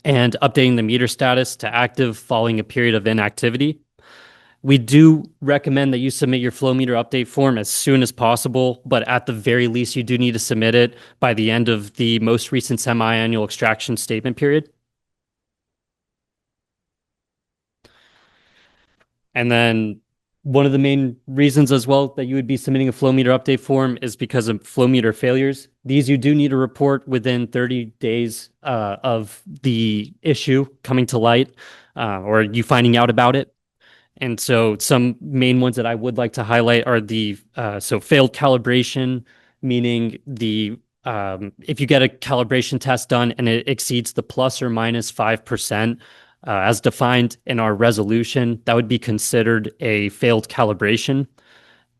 Speaker 4: and updating the meter status to active following a period of inactivity. We do recommend that you submit your flow meter update form as soon as possible, but at the very least, you do need to submit it by the end of the most recent semi-annual extraction statement period. And then one of the main reasons as well that you would be submitting a flow meter update form is because of flow meter failures. These you do need to report within 30 days of the issue coming to light or you finding out about it. And so some main ones that I would like to highlight are the failed calibration, meaning if you get a calibration test done and it exceeds the plus or minus 5%, as defined in our resolution, that would be considered a failed calibration.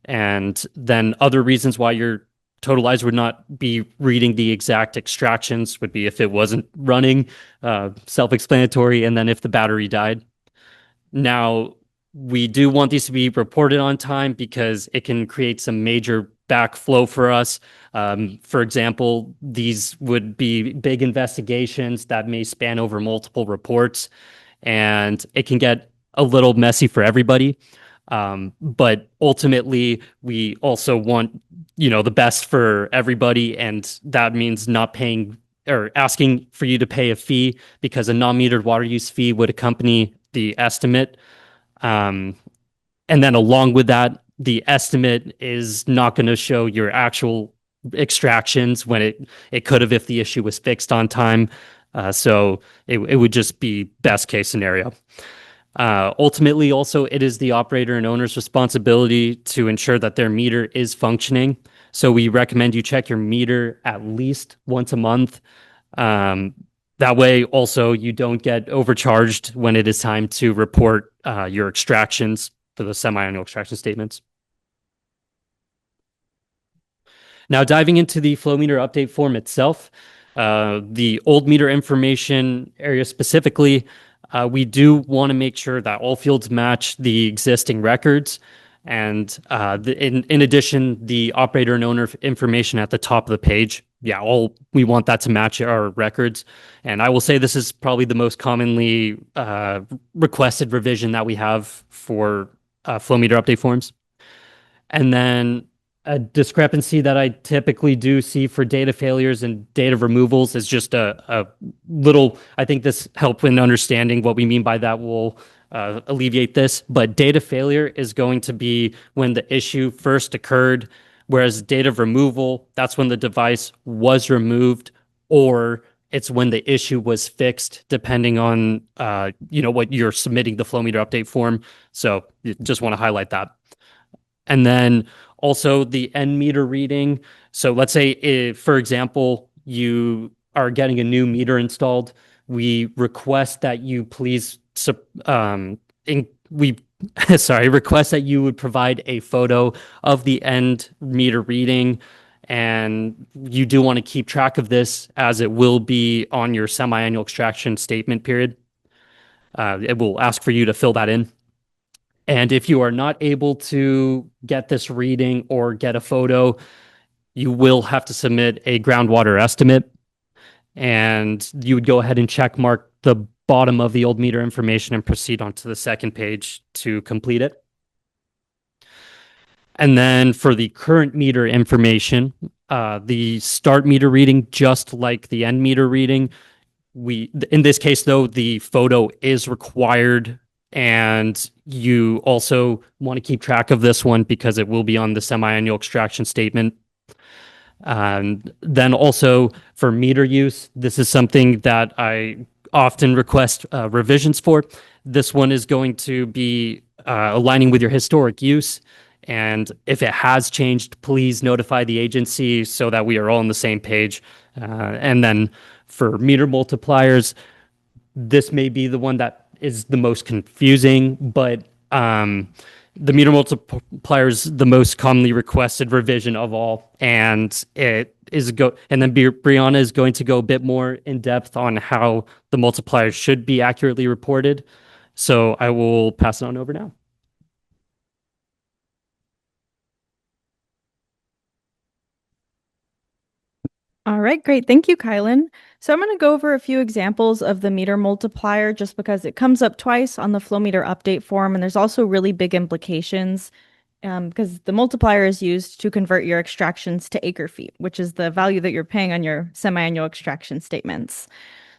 Speaker 4: And then other reasons why your totalizer would not be reading the exact extractions would be if it wasn't running, self-explanatory, and then if the battery died. Now, we do want these to be reported on time because it can create some major backflow for us. For example, these would be big investigations that may span over multiple reports, and it can get a little messy for everybody. But ultimately, we also want, the best for everybody, and that means not paying or asking for you to pay a fee because a non-metered water use fee would accompany the estimate. And then along with that, the estimate is not going to show your actual extractions when it could have if the issue was fixed on time. So it would just be best case scenario. Ultimately, also, it is the operator and owner's responsibility to ensure that their meter is functioning. So we recommend you check your meter at least once a month. That way, also, you don't get overcharged when it is time to report your extractions for the semi-annual extraction statements. Now, diving into the flow meter update form itself, the old meter information area specifically, we do want to make sure that all fields match the existing records. And in addition, the operator and owner information at the top of the page. Yeah, we want that to match our records. And I will say this is probably the most commonly requested revision that we have for flow meter update forms. And then a discrepancy that I typically do see for data failures and data removals is just a little, I think this help in understanding what we mean by that will alleviate this. But data failure is going to be when the issue first occurred, whereas data removal, that's when the device was removed, or it's when the issue was fixed, depending on what you're submitting the flow meter update form. So you just want to highlight that. And then also the end meter reading. So let's say if, for example, you are getting a new meter installed, we request that you please request that you would provide a photo of the end meter reading. And you do want to keep track of this as it will be on your semi-annual extraction statement period. It will ask for you to fill that in. And if you are not able to get this reading or get a photo, you will have to submit a groundwater estimate. And you would go ahead and check mark the bottom of the old meter information and proceed onto the second page to complete it. And then for the current meter information, the start meter reading, just like the end meter reading, in this case, though, the photo is required. And you also want to keep track of this one because it will be on the semi-annual extraction statement. And then also for meter use, this is something that I often request revisions for. This one is going to be aligning with your historic use. And if it has changed, please notify the agency so that we are all on the same page. And then for meter multipliers, this may be the one that is the most confusing, but the meter multiplier is the most commonly requested revision of all, and and then Brianna is going to go a bit more in depth on how the multiplier should be accurately reported. So I will pass it on over now.
Speaker 5: All right, great. Thank you, Kylan. So I'm going to go over a few examples of the meter multiplier just because it comes up twice on the flow meter update form, and there's also really big implications because the multiplier is used to convert your extractions to acre feet, which is the value that you're paying on your semi-annual extraction statements.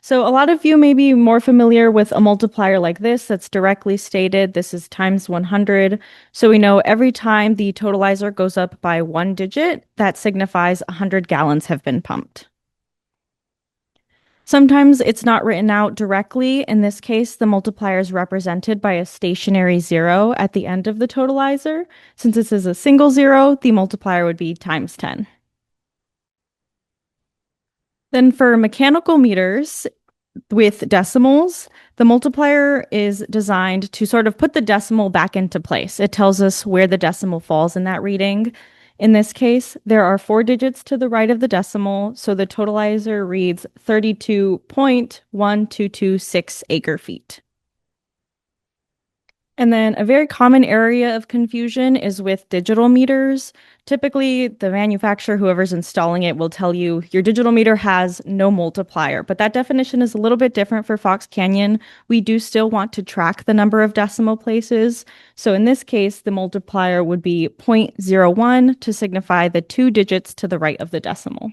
Speaker 5: So a lot of you may be more familiar with a multiplier like this that's directly stated. This is times 100. So we know every time the totalizer goes up by 1 digit, that signifies 100 gallons have been pumped. Sometimes it's not written out directly. In this case, the multiplier is represented by a stationary 0 at the end of the totalizer. Since this is a single 0, the multiplier would be times 10. Then for mechanical meters with decimals, the multiplier is designed to sort of put the decimal back into place. It tells us where the decimal falls in that reading. In this case, there are 4 digits to the right of the decimal, so the totalizer reads 32.1226 acre feet. And then a very common area of confusion is with digital meters. Typically, the manufacturer, whoever's installing it, will tell you your digital meter has no multiplier, but that definition is a little bit different for Fox Canyon. We do still want to track the number of decimal places. So in this case, the multiplier would be 0.01 to signify the 2 digits to the right of the decimal.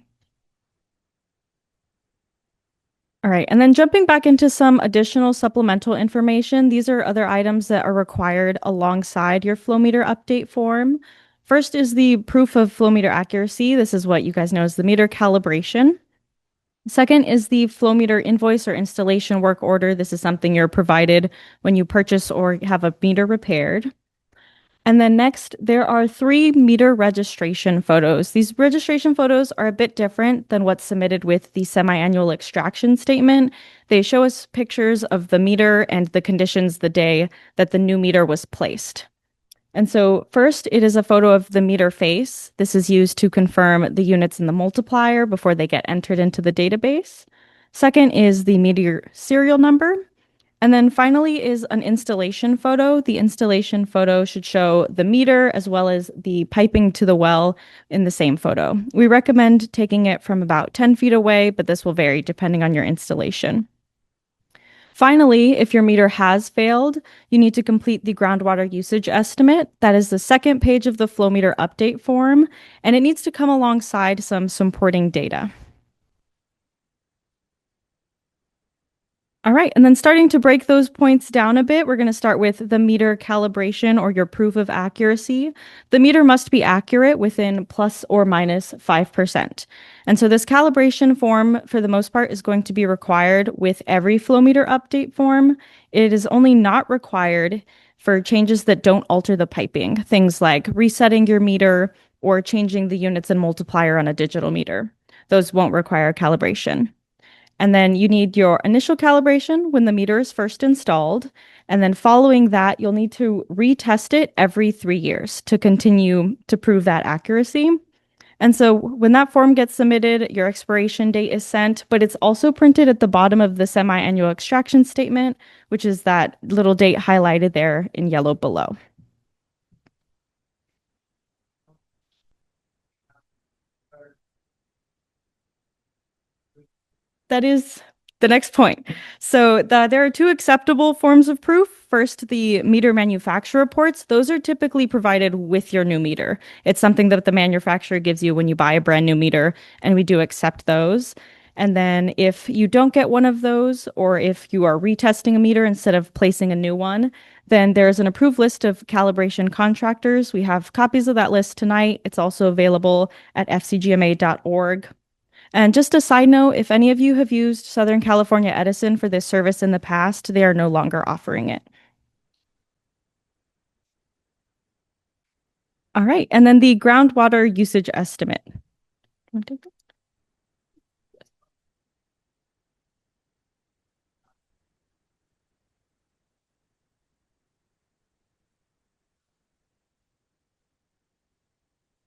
Speaker 5: All right, and then jumping back into some additional supplemental information, these are other items that are required alongside your flow meter update form. First is the proof of flow meter accuracy. This is what you guys know as the meter calibration. Second is the flow meter invoice or installation work order. This is something you're provided when you purchase or have a meter repaired. And then next, there are 3 meter registration photos. These registration photos are a bit different than what's submitted with the semi-annual extraction statement. They show us pictures of the meter and the conditions the day that the new meter was placed. And so first, it is a photo of the meter face. This is used to confirm the units in the multiplier before they get entered into the database. Second is the meter serial number. And then finally is an installation photo. The installation photo should show the meter as well as the piping to the well in the same photo. We recommend taking it from about 10 feet away, but this will vary depending on your installation. Finally, if your meter has failed, you need to complete the groundwater usage estimate. That is the second page of the flow meter update form, and it needs to come alongside some supporting data. All right, and then starting to break those points down a bit, we're going to start with the meter calibration or your proof of accuracy. The meter must be accurate within plus or minus 5%. And so this calibration form, for the most part, is going to be required with every flow meter update form. It is only not required for changes that don't alter the piping, things like resetting your meter or changing the units and multiplier on a digital meter. Those won't require calibration. And then you need your initial calibration when the meter is first installed. And then following that, you'll need to retest it every 3 years to continue to prove that accuracy. And so when that form gets submitted, your expiration date is sent, but it's also printed at the bottom of the semi-annual extraction statement, which is that little date highlighted there in yellow below. That is the next point. So there are 2 acceptable forms of proof. First, the meter manufacturer reports. Those are typically provided with your new meter. It's something that the manufacturer gives you when you buy a brand new meter, and we do accept those. And then if you don't get one of those, or if you are retesting a meter instead of placing a new one, then there's an approved list of calibration contractors. We have copies of that list tonight. It's also available at fcgma.org. And just a side note, if any of you have used Southern California Edison for this service in the past, they are no longer offering it. All right. And then the groundwater usage estimate. Wanna take that?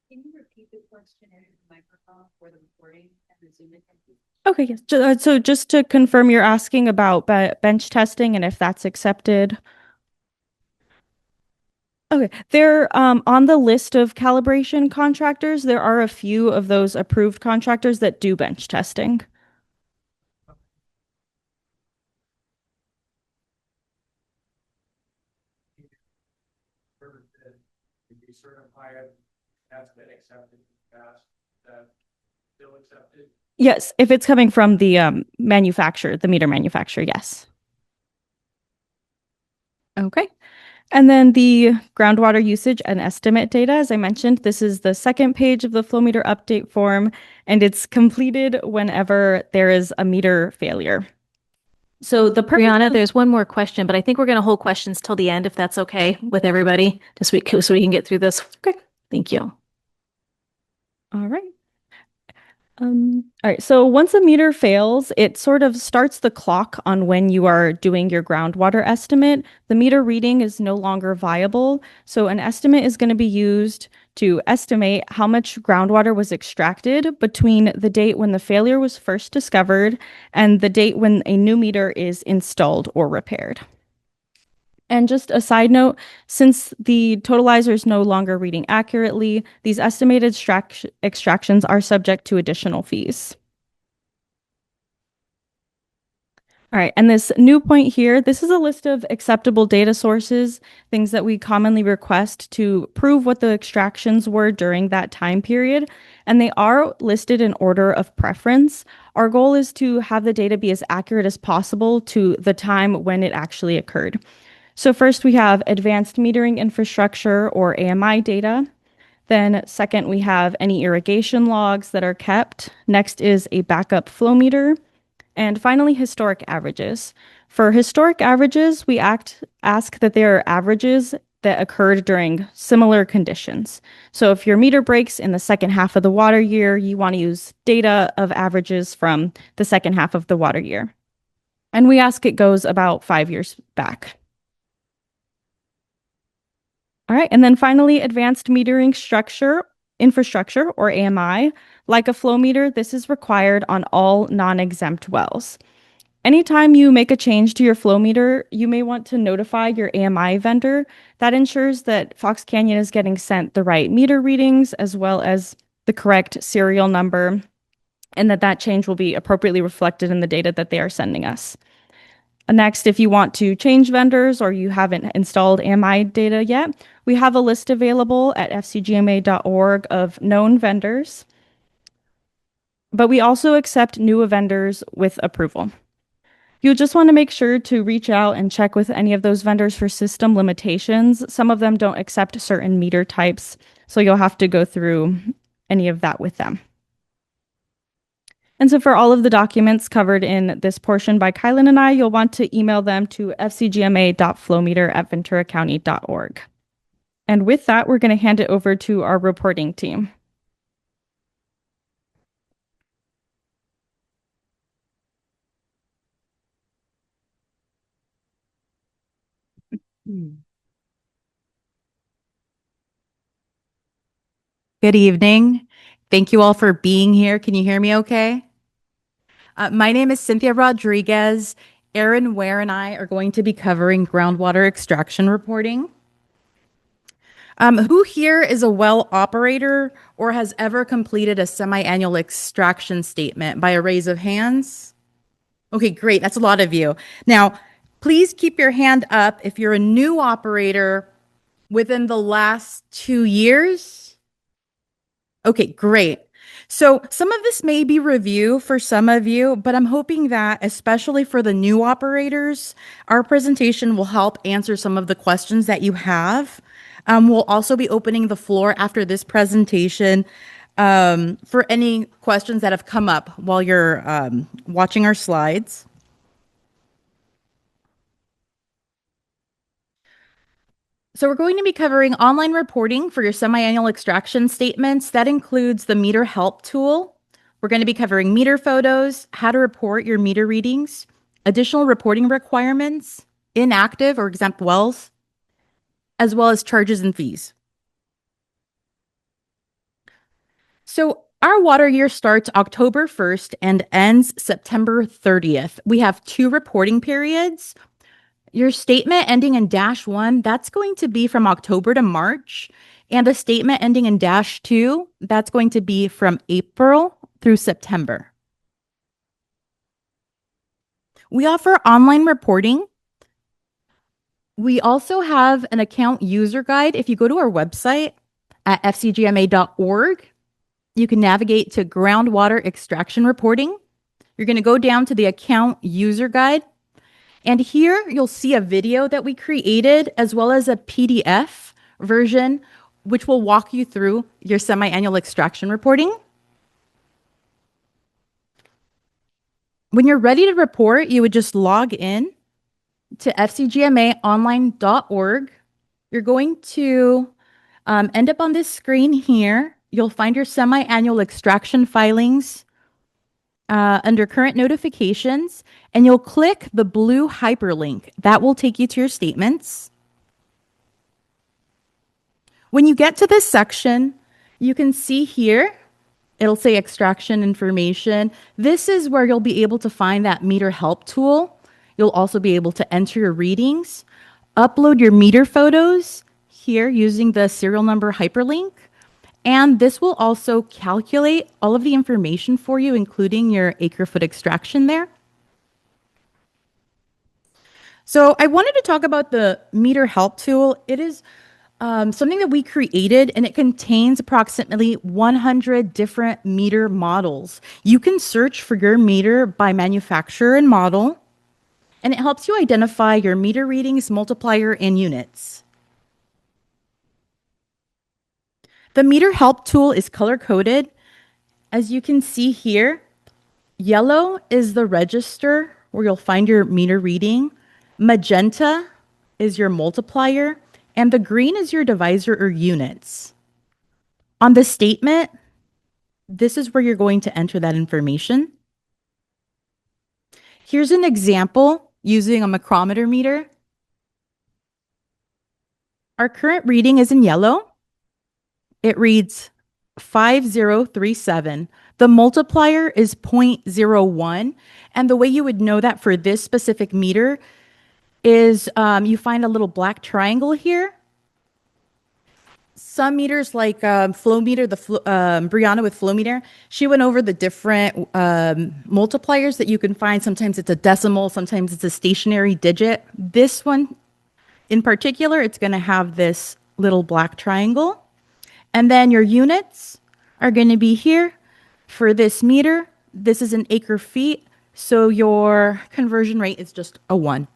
Speaker 6: Can you repeat the question into the microphone for the recording and the Zoom attendees?
Speaker 5: Okay, yes. So just to confirm, you're asking about bench testing and if that's accepted. Okay, there on the list of calibration contractors, there are a few of those approved contractors that do bench testing.
Speaker 1: Be certified, that's been accepted in the past, that still accepted?
Speaker 5: Yes, if it's coming from the manufacturer, the meter manufacturer, yes. Okay. And then the groundwater usage and estimate data, as I mentioned, this is the second page of the flow meter update form, and it's completed whenever there is a meter failure. So the
Speaker 2: Brianna, there's one more question, but I think we're going to hold questions till the end, if that's okay with everybody, just so we can get through this.
Speaker 5: Okay.
Speaker 2: Thank you.
Speaker 5: All right. All right. So once a meter fails, it sort of starts the clock on when you are doing your groundwater estimate. The meter reading is no longer viable. So an estimate is going to be used to estimate how much groundwater was extracted between the date when the failure was first discovered and the date when a new meter is installed or repaired. And just a side note, since the totalizer is no longer reading accurately, these estimated extractions are subject to additional fees. All right, and this new point here, this is a list of acceptable data sources, things that we commonly request to prove what the extractions were during that time period, and they are listed in order of preference. Our goal is to have the data be as accurate as possible to the time when it actually occurred. So first we have advanced metering infrastructure or AMI data. Then second, we have any irrigation logs that are kept. Next is a backup flow meter. And finally, historic averages. For historic averages, we ask that there are averages that occurred during similar conditions. So if your meter breaks in the second half of the water year, you want to use data of averages from the second half of the water year. And we ask it goes about 5 years back. All right, and then finally, advanced metering infrastructure, or AMI. Like a flow meter, this is required on all non-exempt wells. Anytime you make a change to your flow meter, you may want to notify your AMI vendor. That ensures that Fox Canyon is getting sent the right meter readings as well as the correct serial number, and that change will be appropriately reflected in the data that they are sending us. Next, if you want to change vendors or you haven't installed AMI data yet, we have a list available at fcgma.org of known vendors, but we also accept new vendors with approval. You'll just want to make sure to reach out and check with any of those vendors for system limitations. Some of them don't accept certain meter types, so you'll have to go through any of that with them. And so for all of the documents covered in this portion by Kylan and I, you'll want to email them to fcgma.flowmeter@venturacounty.org. And with that, we're going to hand it over to our reporting team.
Speaker 6: Good evening. Thank you all for being here. Can you hear me okay? My name is Cynthia Rodriguez. Aaron Ware and I are going to be covering groundwater extraction reporting. Who here is a well operator or has ever completed a semi-annual extraction statement by a raise of hands? Okay, great. That's a lot of you. Now, please keep your hand up if you're a new operator within the last 2 years. Okay, great. So some of this may be review for some of you, but I'm hoping that, especially for the new operators, our presentation will help answer some of the questions that you have. We'll also be opening the floor after this presentation for any questions that have come up while you're watching our slides. So we're going to be covering online reporting for your semi-annual extraction statements. That includes the meter help tool. We're going to be covering meter photos, how to report your meter readings, additional reporting requirements, inactive or exempt wells, as well as charges and fees. So our water year starts October 1st and ends September 30th. We have 2 reporting periods. Your statement ending in -1, that's going to be from October to March. And a statement ending in -2, that's going to be from April through September. We offer online reporting. We also have an account user guide. If you go to our website at fcgma.org, you can navigate to groundwater extraction reporting. You're going to go down to the account user guide. And here you'll see a video that we created as well as a PDF version, which will walk you through your semi-annual extraction reporting. When you're ready to report, you would just log in to fcgmaonline.org. You're going to end up on this screen here. You'll find your semi-annual extraction filings under current notifications, and you'll click the blue hyperlink. That will take you to your statements. When you get to this section, you can see here, it'll say extraction information. This is where you'll be able to find that meter help tool. You'll also be able to enter your readings, upload your meter photos here using the serial number hyperlink. And this will also calculate all of the information for you, including your acre-foot extraction there. So I wanted to talk about the meter help tool. It is something that we created, and it contains approximately 100 different meter models. You can search for your meter by manufacturer and model, and it helps you identify your meter readings, multiplier, and units. The meter help tool is color-coded. As you can see here, yellow is the register where you'll find your meter reading. Magenta is your multiplier, and the green is your divisor or units. On the statement, this is where you're going to enter that information. Here's an example using a micrometer meter. Our current reading is in yellow. It reads 5037. The multiplier is 0.01. And the way you would know that for this specific meter is you find a little black triangle here. Some meters like flow meter, Brianna with flow meter, she went over the different multipliers that you can find. Sometimes it's a decimal, sometimes it's a stationary digit. This one in particular, it's going to have this little black triangle. And then your units are going to be here for this meter. This is an acre feet, so your conversion rate is just a 1.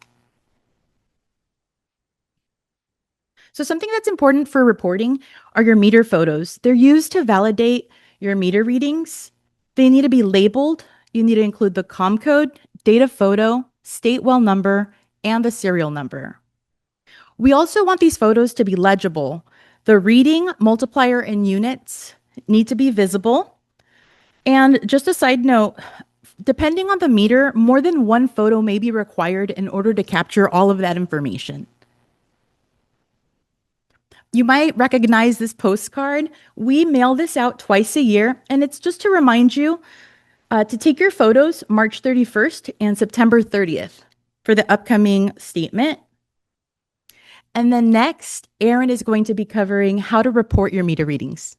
Speaker 6: So something that's important for reporting are your meter photos. They're used to validate your meter readings. They need to be labeled. You need to include the COM code, data photo, state well number, and the serial number. We also want these photos to be legible. The reading, multiplier, and units need to be visible. And just a side note, depending on the meter, more than 1 photo may be required in order to capture all of that information. You might recognize this postcard. We mail this out twice a year, and it's just to remind you to take your photos March 31st and September 30th for the upcoming statement. And then next, Erin is going to be covering how to report your meter readings.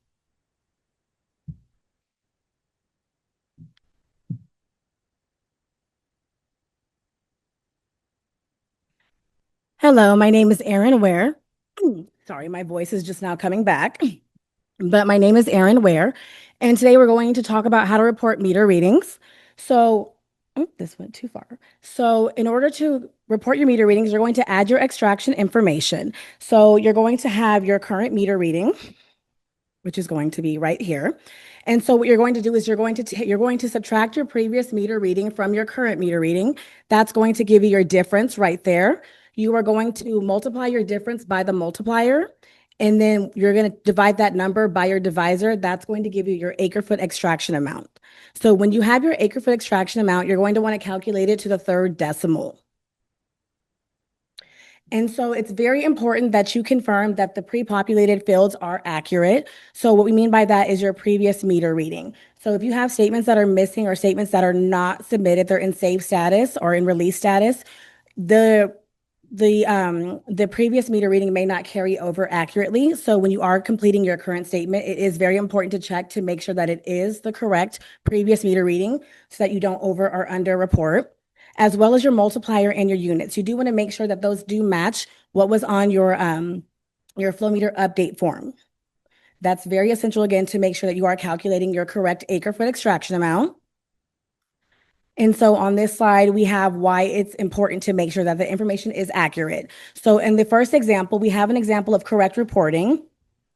Speaker 7: Hello, my name is Erin Ware. Sorry, my voice is just now coming back. But my name is Erin Ware, and today we're going to talk about how to report meter readings. So, this went too far. So, in order to report your meter readings, you're going to add your extraction information. So, you're going to have your current meter reading, which is going to be right here. And so what you're going to do is you're going to subtract your previous meter reading from your current meter reading. That's going to give you your difference right there. you are going to multiply your difference by the multiplier, and then you're going to divide that number by your divisor. That's going to give you your acre-foot extraction amount. So when you have your acre-foot extraction amount, you're going to want to calculate it to the third decimal. And so it's very important that you confirm that the pre-populated fields are accurate. So what we mean by that is your previous meter reading. So if you have statements that are missing or statements that are not submitted, they're in save status or in release status, the previous meter reading may not carry over accurately. So when you are completing your current statement, it is very important to check to make sure that it is the correct previous meter reading so that you don't over or under report, as well as your multiplier and your units. You do want to make sure that those do match what was on your flow meter update form. That's very essential, again, to make sure that you are calculating your correct acre-foot extraction amount. And so on this slide, we have why it's important to make sure that the information is accurate. So in the first example, we have an example of correct reporting,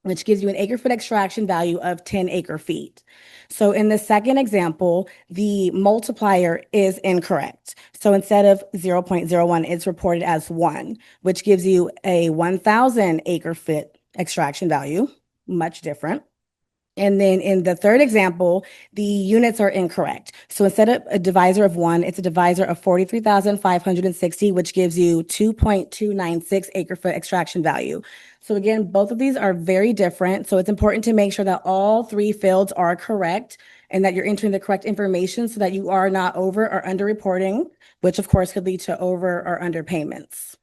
Speaker 7: which gives you an acre-foot extraction value of 10 acre-feet. So in the second example, the multiplier is incorrect. So instead of 0.01, it's reported as 1, which gives you a 1,000 acre-foot extraction value, much different. And then in the third example, the units are incorrect. So instead of a divisor of 1, it's a divisor of 43,560, which gives you 2.296 acre-foot extraction value. So again, both of these are very different. So it's important to make sure that all three fields are correct and that you're entering the correct information so that you are not over or under reporting, which of course could lead to over or under payments.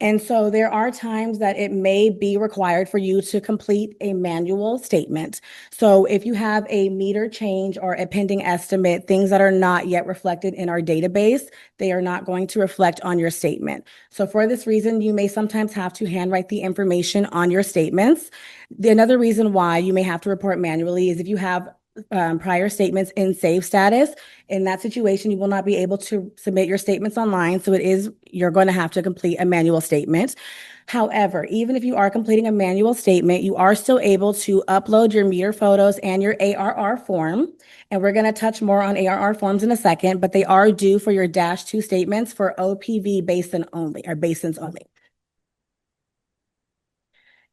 Speaker 7: And so there are times that it may be required for you to complete a manual statement. So if you have a meter change or a pending estimate, things that are not yet reflected in our database, they are not going to reflect on your statement. So for this reason, you may sometimes have to handwrite the information on your statements. Another reason why you may have to report manually is if you have prior statements in save status. In that situation, you will not be able to submit your statements online. So you're going to have to complete a manual statement. However, even if you are completing a manual statement, you are still able to upload your meter photos and your ARR form. And we're going to touch more on ARR forms in a second, but they are due for your -2 statements for OPV basins only.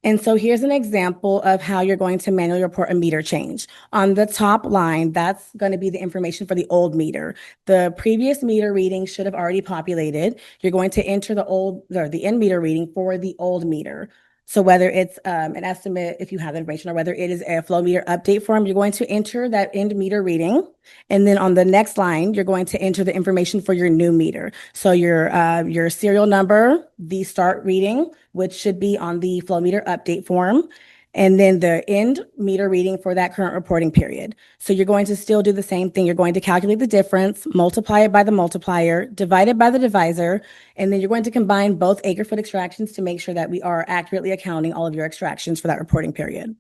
Speaker 7: And so here's an example of how you're going to manually report a meter change. On the top line, that's going to be the information for the old meter. The previous meter reading should have already populated. You're going to enter the end meter reading for the old meter. So whether it's an estimate, if you have the information, or whether it is a flow meter update form, you're going to enter that end meter reading. And then on the next line, you're going to enter the information for your new meter. So your serial number, the start reading, which should be on the flow meter update form, and then the end meter reading for that current reporting period. So you're going to still do the same thing. You're going to calculate the difference, multiply it by the multiplier, divide it by the divisor, and then you're going to combine both acre-foot extractions to make sure that we are accurately accounting all of your extractions for that reporting period.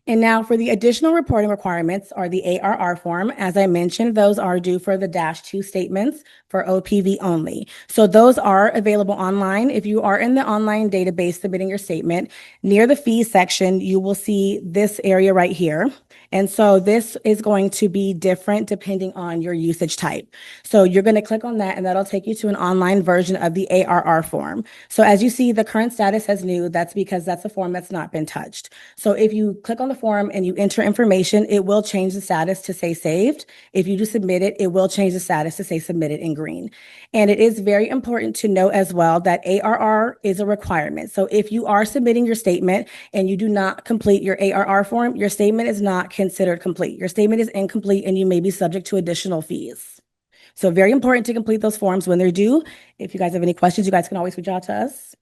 Speaker 7: And now for the additional reporting requirements are the ARR form. As I mentioned, those are due for the -2 statements for OPV only. So those are available online. If you are in the online database submitting your statement, near the fees section, you will see this area right here. And so this is going to be different depending on your usage type. So you're going to click on that and that'll take you to an online version of the ARR form. So as you see, the current status says new. That's because that's a form that's not been touched. So if you click on the form and you enter information, it will change the status to say saved. If you do submit it, it will change the status to say submitted in green. And it is very important to note as well that ARR is a requirement. So if you are submitting your statement and you do not complete your ARR form, your statement is not considered complete. Your statement is incomplete and you may be subject to additional fees. So very important to complete those forms when they're due. If you guys have any questions, you guys can always reach out to us.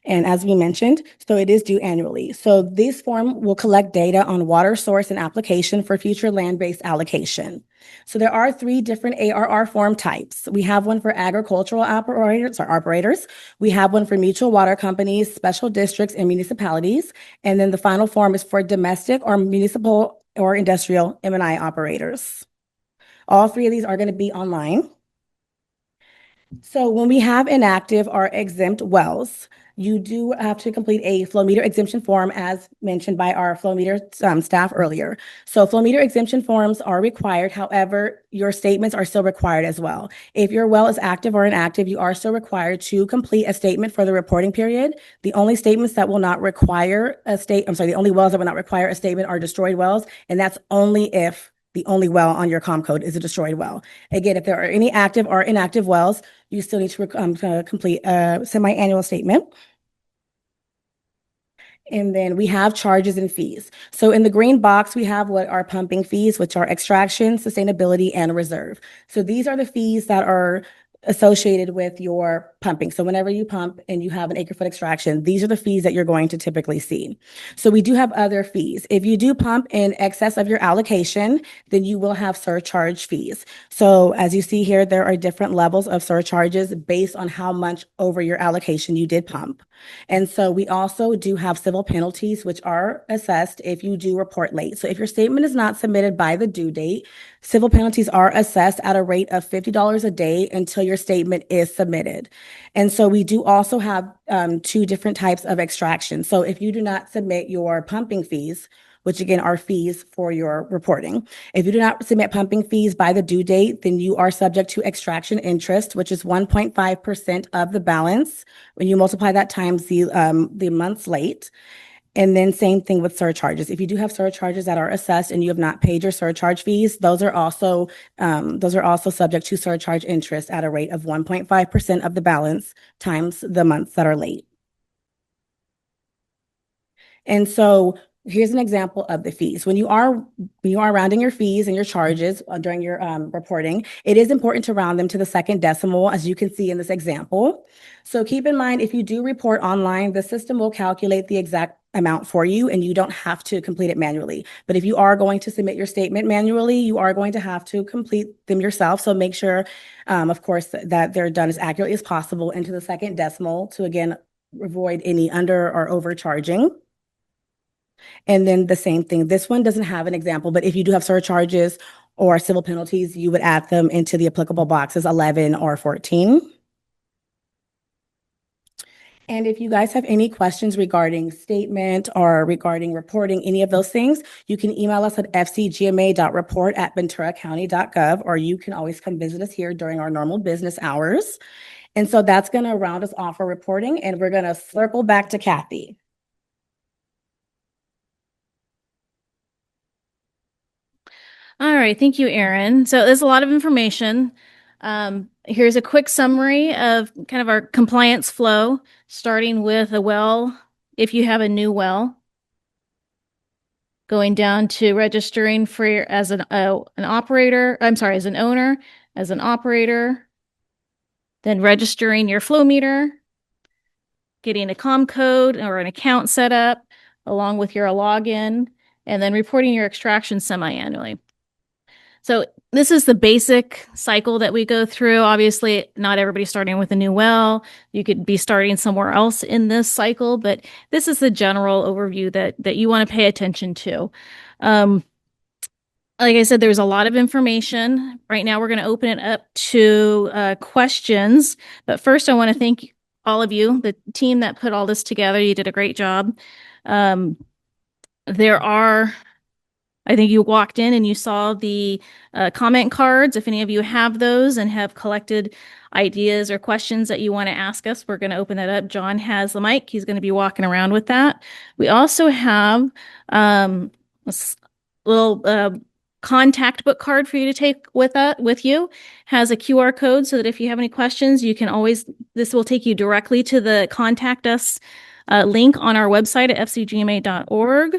Speaker 7: And as we mentioned, so it is due annually. So this form will collect data on water source and application for future land-based allocation. So there are 3 different ARR form types. We have one for agricultural operators. We have one for mutual water companies, special districts, and municipalities. And then the final form is for domestic or municipal or industrial M&I operators. All 3 of these are going to be online. So when we have inactive or exempt wells, you do have to complete a flow meter exemption form as mentioned by our flow meter staff earlier. So flow meter exemption forms are required. However, your statements are still required as well. If your well is active or inactive, you are still required to complete a statement for the reporting period. The only statements that will not require the only wells that will not require a statement are destroyed wells, and that's only if the only well on your COM code is a destroyed well. Again, if there are any active or inactive wells, you still need to complete a semi-annual statement. And then we have charges and fees. So in the green box, we have what are pumping fees, which are extraction, sustainability, and reserve. So these are the fees that are associated with your pumping. So whenever you pump and you have an acre foot extraction, these are the fees that you're going to typically see. So we do have other fees. If you do pump in excess of your allocation, then you will have surcharge fees. So as you see here, there are different levels of surcharges based on how much over your allocation you did pump. And so we also do have civil penalties, which are assessed if you do report late. So if your statement is not submitted by the due date, civil penalties are assessed at a rate of $50 a day until your statement is submitted. And so we do also have two different types of extraction. So if you do not submit your pumping fees, which again are fees for your reporting. If you do not submit pumping fees by the due date, then you are subject to extraction interest, which is 1.5% of the balance. When you multiply that times the months late. And then same thing with surcharges. If you do have surcharges that are assessed and you have not paid your surcharge fees, those are also subject to surcharge interest at a rate of 1.5% of the balance times the months that are late. And so here's an example of the fees. When you are rounding your fees and your charges during your reporting, it is important to round them to the second decimal, as you can see in this example. So keep in mind, if you do report online, the system will calculate the exact amount for you and you don't have to complete it manually. But if you are going to submit your statement manually, you are going to have to complete them yourself. So make sure, of course, that they're done as accurately as possible into the second decimal to, again, avoid any under or overcharging. And then the same thing, this one doesn't have an example, but if you do have surcharges or civil penalties, you would add them into the applicable boxes 11 or 14. And if you guys have any questions regarding statement or regarding reporting, any of those things, you can email us at fcgma.report@venturacounty.gov, or you can always come visit us here during our normal business hours. And so that's going to round us off for reporting, and we're going to circle back to Kathy.
Speaker 2: All right, thank you, Erin. So there's a lot of information. Here's a quick summary of kind of our compliance flow, starting with a well, if you have a new well, going down to registering for as an operator, as an owner, as an operator, then registering your flow meter, getting a COM code or an account set up along with your login, and then reporting your extraction semi-annually. So this is the basic cycle that we go through. Obviously, not everybody's starting with a new well. You could be starting somewhere else in this cycle, but this is the general overview that you want to pay attention to. Like I said, there's a lot of information. Right now, we're going to open it up to questions. But first, I want to thank all of you, the team that put all this together. You did a great job. I think you walked in and you saw the comment cards. If any of you have those and have collected ideas or questions that you want to ask us, we're going to open that up. John has the mic. He's going to be walking around with that. We also have a little contact book card for you to take with you. Has a QR code so that if you have any questions, you can always, this will take you directly to the contact us link on our website at fcgma.org.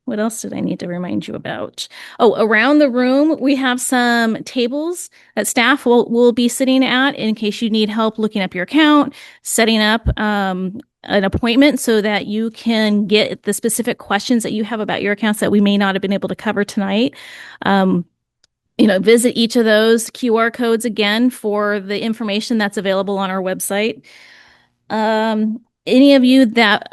Speaker 2: What else did I need to remind you about? Oh, around the room, we have some tables that staff will be sitting at in case you need help looking up your account, setting up an appointment so that you can get the specific questions that you have about your accounts that we may not have been able to cover tonight. Visit each of those QR codes again for the information that's available on our website. Any of you that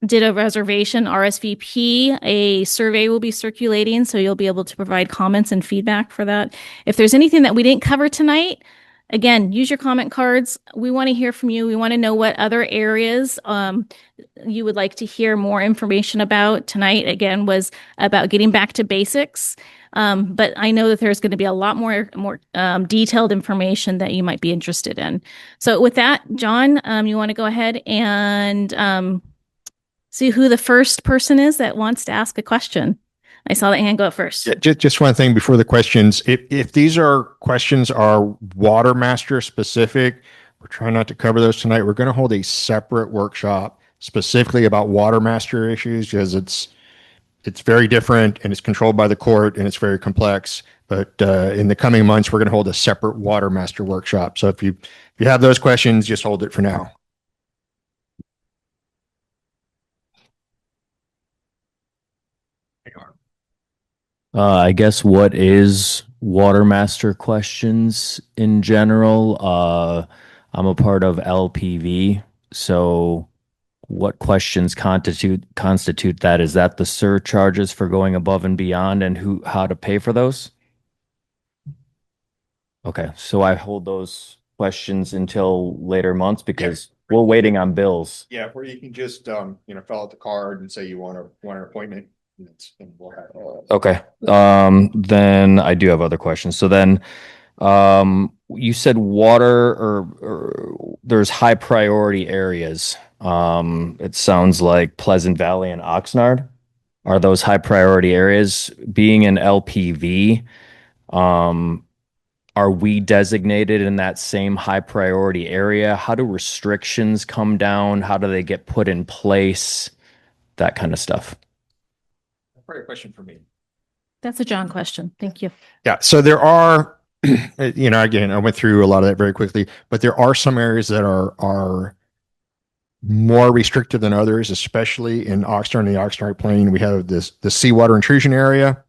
Speaker 2: did a reservation RSVP. A survey will be circulating, so you'll be able to provide comments and feedback for that. If there's anything that we didn't cover tonight, again, use your comment cards. We want to hear from you. We want to know what other areas you would like to hear more information about. Tonight, again, was about getting back to basics. But I know that there's going to be a lot more detailed information that you might be interested in. So with that, John, you want to go ahead and see who the first person is that wants to ask a question. I saw that hand go up first.
Speaker 1: Yeah, just one thing before the questions. If these are questions are water master specific, we're trying not to cover those tonight. We're going to hold a separate workshop specifically about water master issues because it's very different and it's controlled by the court and it's very complex. But in the coming months, we're going to hold a separate water master workshop. So if you have those questions, just hold it for now.
Speaker 8: I guess what is water master questions in general? I'm a part of LPV, so what questions constitute that? Is that the surcharges for going above and beyond and how to pay for those? Okay, so I hold those questions until later months because we're waiting on bills.
Speaker 1: Yeah, where you can just fill out the card and say you want an appointment.
Speaker 8: Okay. Then I do have other questions. So then, you said water or there's high priority areas. It sounds like Pleasant Valley and Oxnard. Are those high priority areas? Being an LPV, are we designated in that same high priority area? How do restrictions come down? How do they get put in place? That kind of stuff.
Speaker 1: Probably a question for me.
Speaker 2: That's a John question. Thank you.
Speaker 1: Yeah. So there are, again, I went through a lot of that very quickly, but there are some areas that are more restrictive than others, especially in Oxnard and the Oxnard Plain. We have the seawater intrusion area,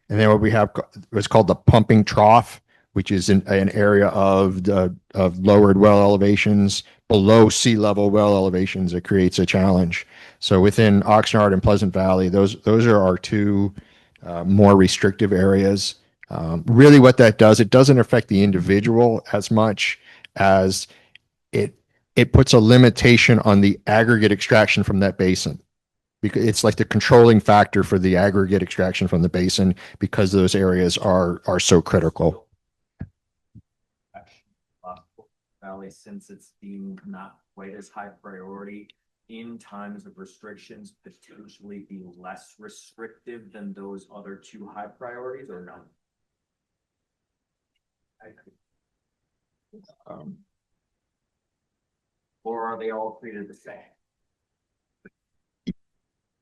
Speaker 1: and then what we have what's called the pumping trough, which is an area of lowered well elevations below sea level well elevations. It creates a challenge. So within Oxnard and Pleasant Valley, those are our two more restrictive areas. Really what that does, it doesn't affect the individual as much as it puts a limitation on the aggregate extraction from that basin. Because it's like the controlling factor for the aggregate extraction from the basin because those areas are so critical.
Speaker 8: Valley, since it's deemed not quite as high priority, in times of restrictions potentially be less restrictive than those other two high priorities, or no? Or are they all treated the same?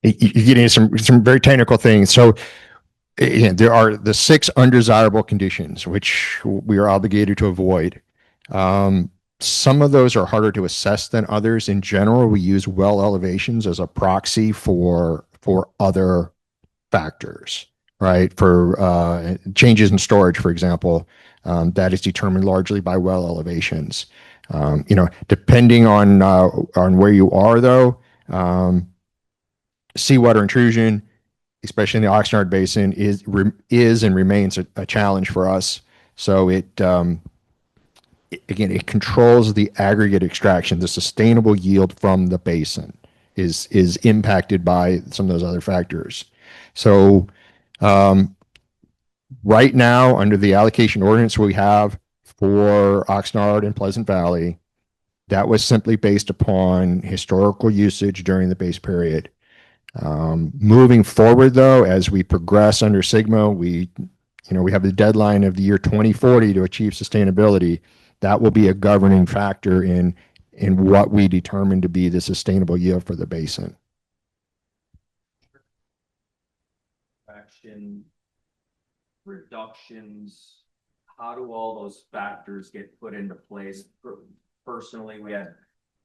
Speaker 1: You're getting some very technical things. So there are the 6 undesirable conditions, which we are obligated to avoid. Some of those are harder to assess than others. In general, we use well elevations as a proxy for other factors, right? For changes in storage, for example, that is determined largely by well elevations. Depending on where you are, though, seawater intrusion, especially in the Oxnard Basin, is and remains a challenge for us. So again, it controls the aggregate extraction. The sustainable yield from the basin is impacted by some of those other factors. So right now, under the allocation ordinance we have for Oxnard and Pleasant Valley, that was simply based upon historical usage during the base period. Moving forward, though, as we progress under Sigma, we have the deadline of the year 2040 to achieve sustainability. That will be a governing factor in what we determine to be the sustainable yield for the basin.
Speaker 8: Action, reductions, how do all those factors get put into place? Personally, we had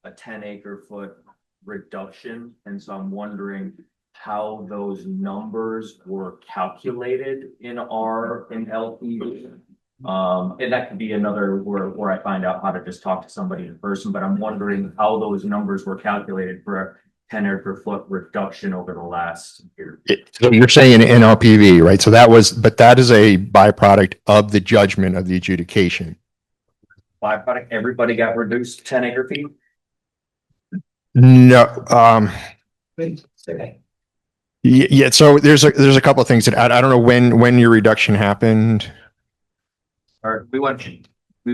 Speaker 8: a 10 acre foot reduction, and so I'm wondering how those numbers were calculated in LPV. And that could be another where I find out how to just talk to somebody in person, but I'm wondering how those numbers were calculated for a
Speaker 9: 10 acre foot reduction over the last year.
Speaker 1: So you're saying NLPV, right? So but that is a byproduct of the judgment of the adjudication.
Speaker 9: Byproduct, everybody got reduced 10 acre feet.
Speaker 1: No,
Speaker 9: Okay.
Speaker 1: yeah, so there's a couple of things that I don't know when your reduction happened
Speaker 9: Or we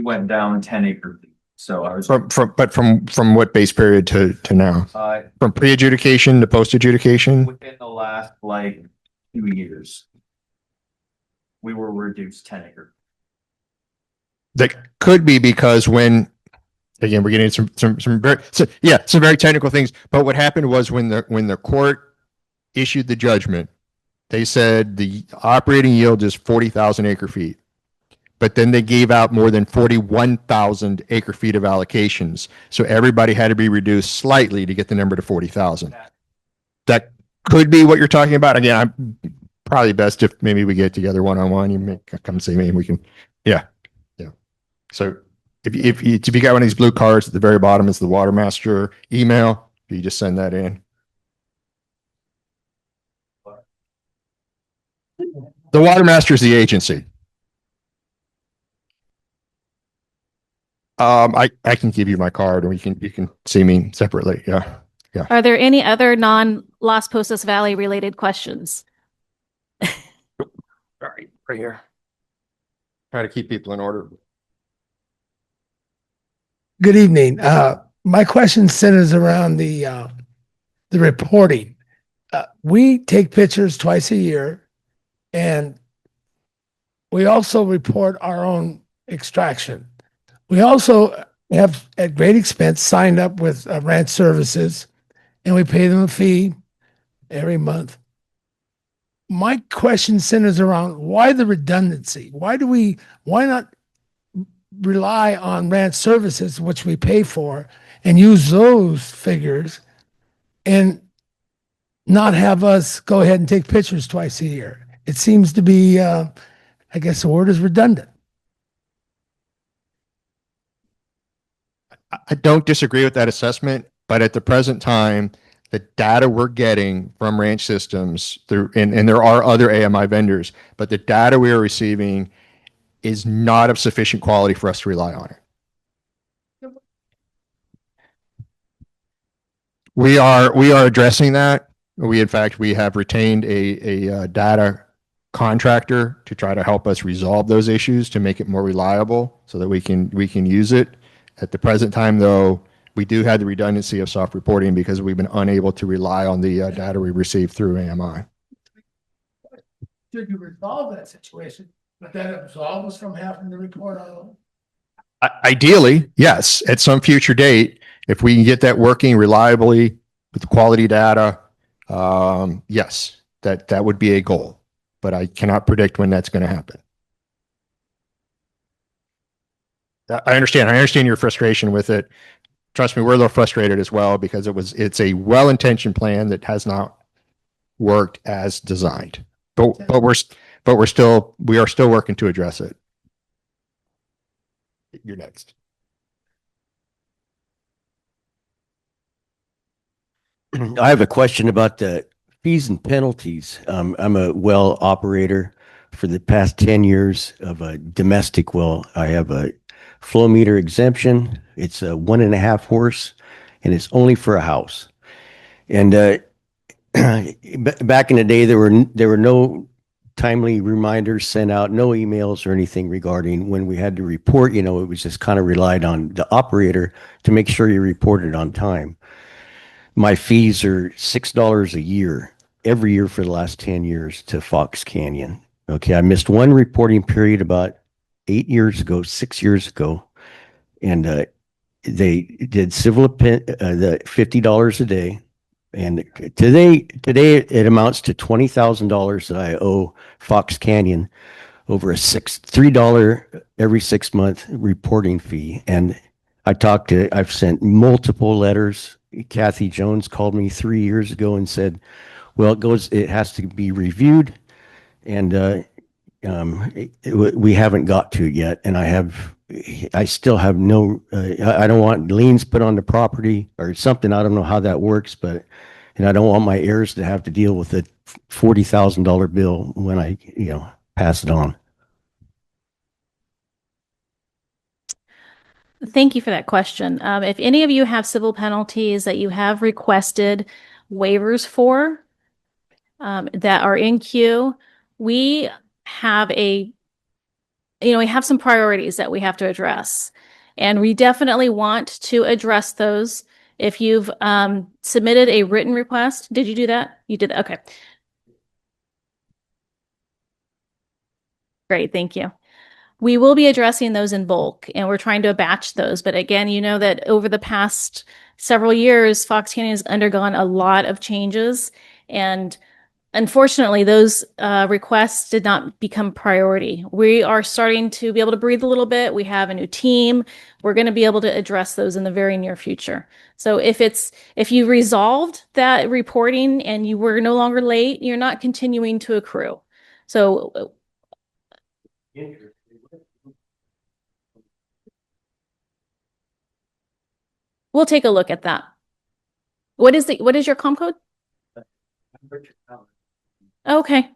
Speaker 9: went down 10 acre feet. So I was,
Speaker 1: from what base period to now? From pre-adjudication to post-adjudication?
Speaker 9: within the last like 2 years, we were reduced 10 acre.
Speaker 1: That could be because again, we're getting some very technical things, but what happened was when the court issued the judgment, they said the operating yield is 40,000 acre feet. But then they gave out more than 41,000 acre feet of allocations. So everybody had to be reduced slightly to get the number to 40,000. That could be what you're talking about. Again, I'm probably best if maybe we get together one-on-one. You may come see me and we can, yeah. So if you got one of these blue cards at the very bottom is the water master email, you just send that in. The water master is the agency. I can give you my card and you can see me separately. Yeah.
Speaker 2: Are there any other non-Las Posas Valley related questions?
Speaker 1: Right here. Try to keep people in order.
Speaker 10: Good evening. My question centers around the reporting. We take pictures twice a year, and we also report our own extraction. We also have, at great expense, signed up with Ranch Services, and we pay them a fee every month. My question centers around why the redundancy? Why not rely on Ranch Services, which we pay for, and use those figures and not have us go ahead and take pictures twice a year? It seems to be, I guess the word is redundant.
Speaker 1: I don't disagree with that assessment, but at the present time, the data we're getting from ranch systems and there are other AMI vendors, but the data we are receiving is not of sufficient quality for us to rely on it. We are addressing that. We have retained a data contractor to try to help us resolve those issues to make it more reliable so that we can use it. At the present time, though, we do have the redundancy of soft reporting because we've been unable to rely on the data we receive through AMI.
Speaker 10: Should you resolve that situation, but then absolve us from having to report on
Speaker 1: Ideally, yes. At some future date, if we can get that working reliably with quality data, yes, that would be a goal. But I cannot predict when that's going to happen. I understand your frustration with it. Trust me, we're a little frustrated as well because it's a well-intentioned plan that has not worked as designed. But we are still working to address it. You're next.
Speaker 11: I have a question about the fees and penalties. I'm a well operator for the past 10 years of a domestic well. I have a flow meter exemption. It's a 1.5 horse and it's only for a house. And back in the day, there were no timely reminders sent out, no emails or anything regarding when we had to report. It was just kind of relied on the operator to make sure you reported on time. My fees are $6 a year, every year for the last 10 years to Fox Canyon. Okay, I missed one reporting period about 6 years ago, and they did the $50 a day. And today it amounts to $20,000 that I owe Fox Canyon over a $3 every 6 month reporting fee. And I've sent multiple letters. Kathy Jones called me 3 years ago and said, well, it has to be reviewed. And we haven't got to it yet. And I have I still have no, I don't want liens put on the property or something. I don't know how that works, but, and I don't want my heirs to have to deal with a $40,000 bill when I, pass it on.
Speaker 2: Thank you for that question. If any of you have civil penalties that you have requested waivers for that are in queue, we have we have some priorities that we have to address. And we definitely want to address those. If you've submitted a written request, did you do that? You did. Okay. Great. Thank you. We will be addressing those in bulk, and we're trying to batch those. But again, you know that over the past several years, Fox County has undergone a lot of changes, and unfortunately, those requests did not become priority. We are starting to be able to breathe a little bit. We have a new team. We're going to be able to address those in the very near future. So if you resolved that reporting and you were no longer late, you're not continuing to accrue. So we'll take a look at that. What is your COM code? Okay.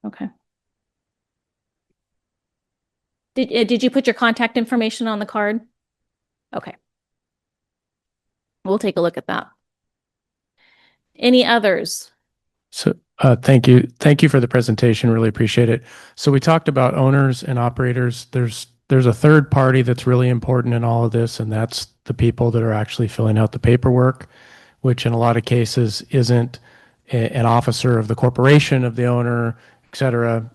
Speaker 2: Okay. Did you put your contact information on the card? Okay. We'll take a look at that. Any others?
Speaker 12: So, thank you. Thank you for the presentation. Really appreciate it. So we talked about owners and operators. There's a third party that's really important in all of this, and that's the people that are actually filling out the paperwork, which in a lot of cases isn't an officer of the corporation of the owner, et cetera.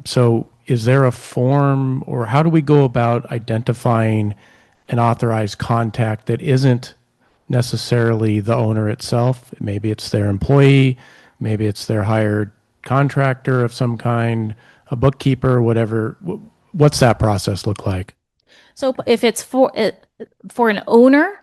Speaker 12: So is there a form, or how do we go about identifying an authorized contact that isn't necessarily the owner itself? Maybe it's their employee, maybe it's their hired contractor of some kind, a bookkeeper, whatever. What's that process look like?
Speaker 2: So if it's for an owner,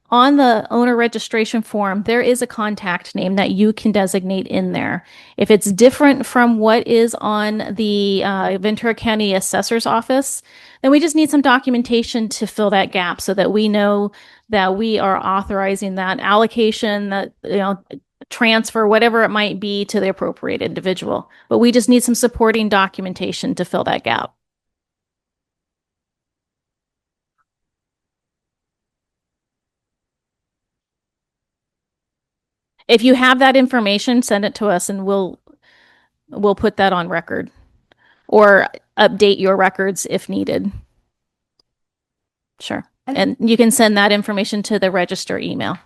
Speaker 2: on the owner registration form, there is a contact name that you can designate in there. If it's different from what is on the Ventura County Assessor's Office, then we just need some documentation to fill that gap so that we know that we are authorizing that allocation, that transfer, whatever it might be, to the appropriate individual. But we just need some supporting documentation to fill that gap. If you have that information, send it to us and we'll put that on record or update your records if needed. Sure. And you can send that information to the register email.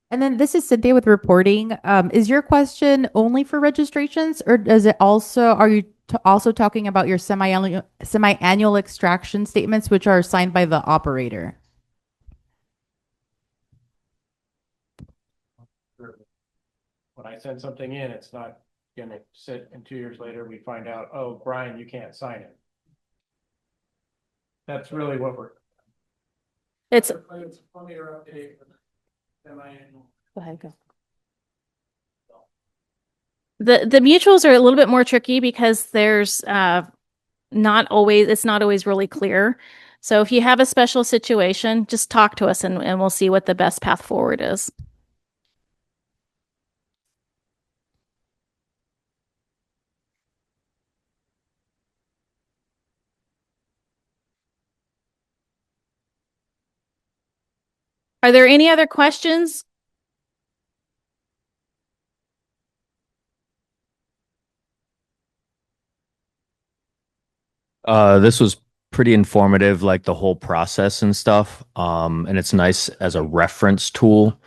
Speaker 13: And then this is Cynthia with reporting. Is your question only for registrations, or does it also, are you also talking about your semi-annual extraction statements, which are signed by the operator?
Speaker 12: When I send something in, it's not going to sit, and 2 years later we find out, oh, Brian, you can't sign it. That's really what we're.
Speaker 2: It's.
Speaker 12: Go
Speaker 2: ahead, go. The mutuals are a little bit more tricky because there's it's not always really clear. So if you have a special situation, just talk to us and we'll see what the best path forward is. Are there any other questions?
Speaker 8: This was pretty informative, like the whole process and stuff. And it's nice as a reference tool.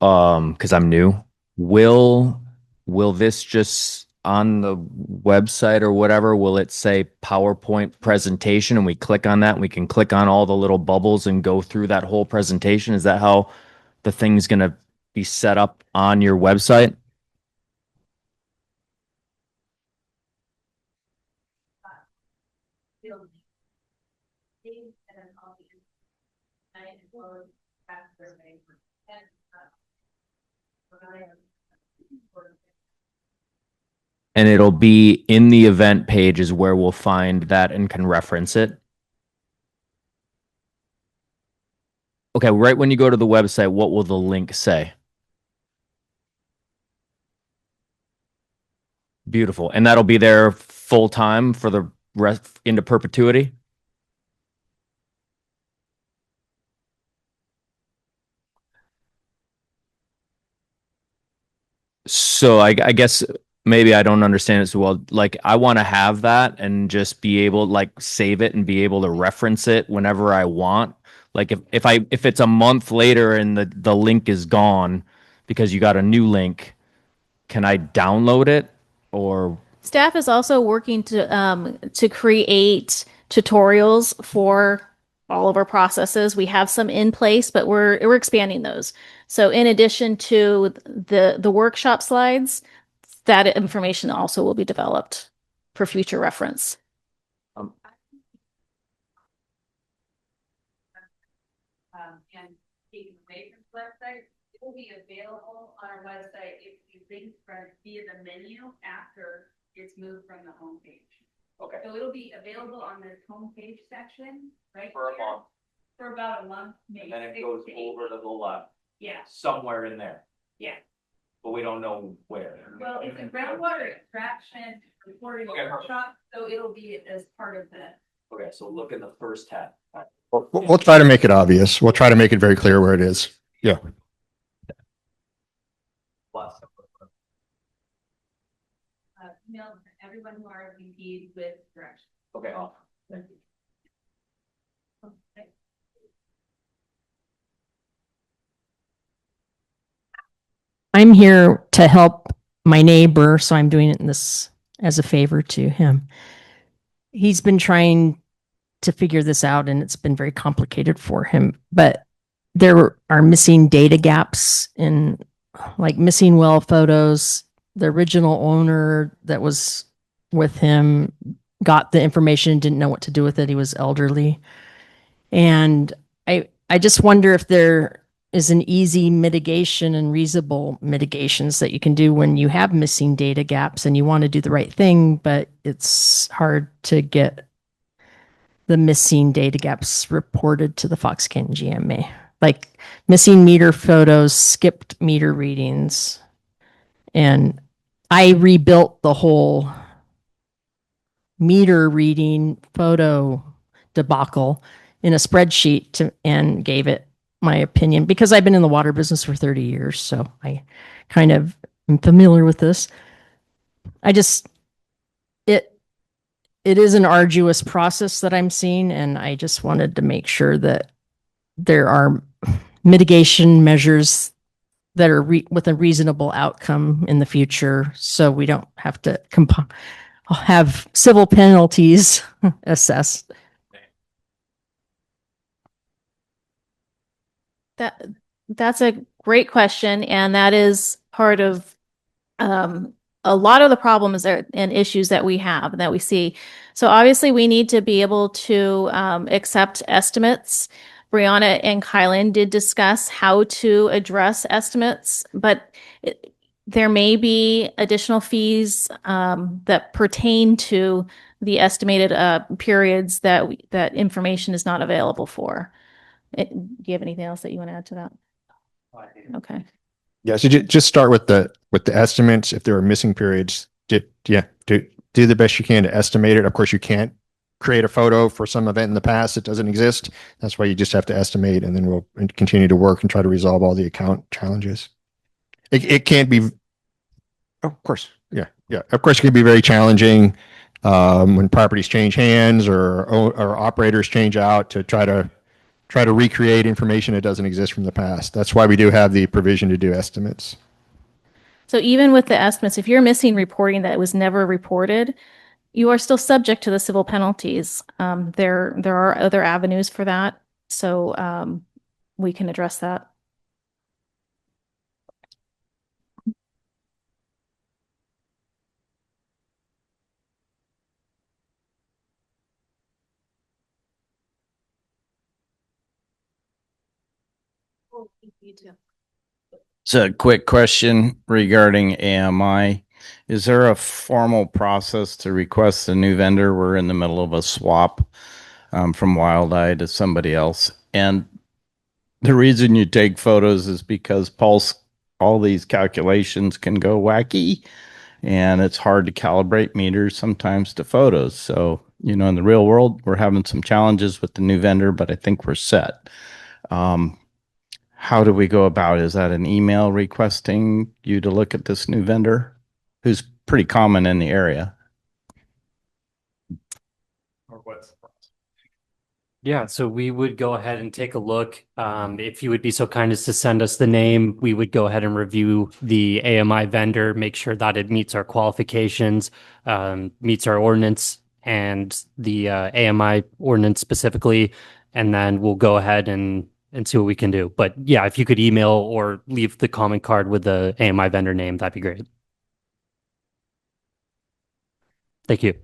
Speaker 8: Because I'm new. Will this just on the website or whatever, will it say PowerPoint presentation and we click on that and we can click on all the little bubbles and go through that whole presentation? Is that how the thing's gonna be set up on your website? And it'll be in the event page is where we'll find that and can reference it. Okay, right when you go to the website, what will the link say? Beautiful. And that'll be there full time for the rest into perpetuity? So I guess maybe I don't understand it so well. Like I want to have that and just be able like save it and be able to reference it whenever I want. Like if it's a month later and the link is gone because you got a new link, can I download it or
Speaker 2: Staff is also working to create tutorials for all of our processes. We have some in place, but we're expanding those. So in addition to the workshop slides, that information also will be developed for future reference.
Speaker 14: And taken away from the website, it will be available on our website if you link via the menu after it's moved from the homepage.
Speaker 8: Okay.
Speaker 14: So it'll be available on this homepage section, right?
Speaker 8: For a
Speaker 14: here,
Speaker 8: month.
Speaker 14: For about a month, maybe.
Speaker 8: And then it
Speaker 14: 6
Speaker 8: goes
Speaker 14: to 8
Speaker 8: over to
Speaker 14: weeks.
Speaker 8: the left,
Speaker 14: Yeah,
Speaker 8: somewhere in there,
Speaker 14: yeah.
Speaker 8: but we don't know where.
Speaker 14: Well, it's a groundwater extraction reporting
Speaker 8: Okay, perfect.
Speaker 14: workshop, so it'll be as part of the.
Speaker 8: Okay, so look in the first tab.
Speaker 1: We'll try to make it obvious. We'll try to make it very clear where it is. Yeah.
Speaker 14: Email everyone who RSVP'd with directions.
Speaker 8: Okay, thank you.
Speaker 14: Okay.
Speaker 15: I'm here to help my neighbor, so I'm doing it in this as a favor to him. He's been trying to figure this out and it's been very complicated for him, but there are missing data gaps in like missing well photos. The original owner that was with him got the information, didn't know what to do with it. He was elderly. And I just wonder if there is an easy mitigation and reasonable mitigations that you can do when you have missing data gaps and you want to do the right thing, but it's hard to get the missing data gaps reported to the Fox County GMA. Like missing meter photos, skipped meter readings. And I rebuilt the whole meter reading photo debacle in a spreadsheet and gave it my opinion because I've been in the water business for 30 years. So I kind of am familiar with this. It is an arduous process that I'm seeing, and I just wanted to make sure that there are mitigation measures that are with a reasonable outcome in the future, so we don't have to have civil penalties assessed.
Speaker 2: That's a great question, and that is part of a lot of the problems and issues that we have that we see. So obviously, we need to be able to accept estimates. Brianna and Kylan did discuss how to address estimates, but there may be additional fees that pertain to the estimated periods that information is not available for. Do you have anything else that you want to add to that? Okay.
Speaker 1: Yeah. So just start with the estimates. If there are missing periods, do the best you can to estimate it. Of course, you can't create a photo for some event in the past that doesn't exist. That's why you just have to estimate, and then we'll continue to work and try to resolve all the account challenges. It can't be, of course, yeah. Of course, it can be very challenging when properties change hands or operators change out to try to recreate information that doesn't exist from the past. That's why we do have the provision to do estimates.
Speaker 2: So even with the estimates, if you're missing reporting that was never reported, you are still subject to the civil penalties. There are other avenues for that, so we can address that.
Speaker 16: You too. So, quick question regarding AMI. Is there a formal process to request a new vendor? We're in the middle of a swap from Wild Eye to somebody else. And the reason you take photos is because all these calculations can go wacky and it's hard to calibrate meters sometimes to photos. So, in the real world, we're having some challenges with the new vendor, but I think we're set. How do we go about it? Is that an email requesting you to look at this new vendor who's pretty common in the area?
Speaker 1: Or what's the process?
Speaker 4: Yeah, so we would go ahead and take a look. If you would be so kind as to send us the name, we would go ahead and review the AMI vendor, make sure that it meets our qualifications, meets our ordinance and the AMI ordinance specifically, and then we'll go ahead and see what we can do. But yeah, if you could email or leave the comment card with the AMI vendor name, that'd be great. Thank you.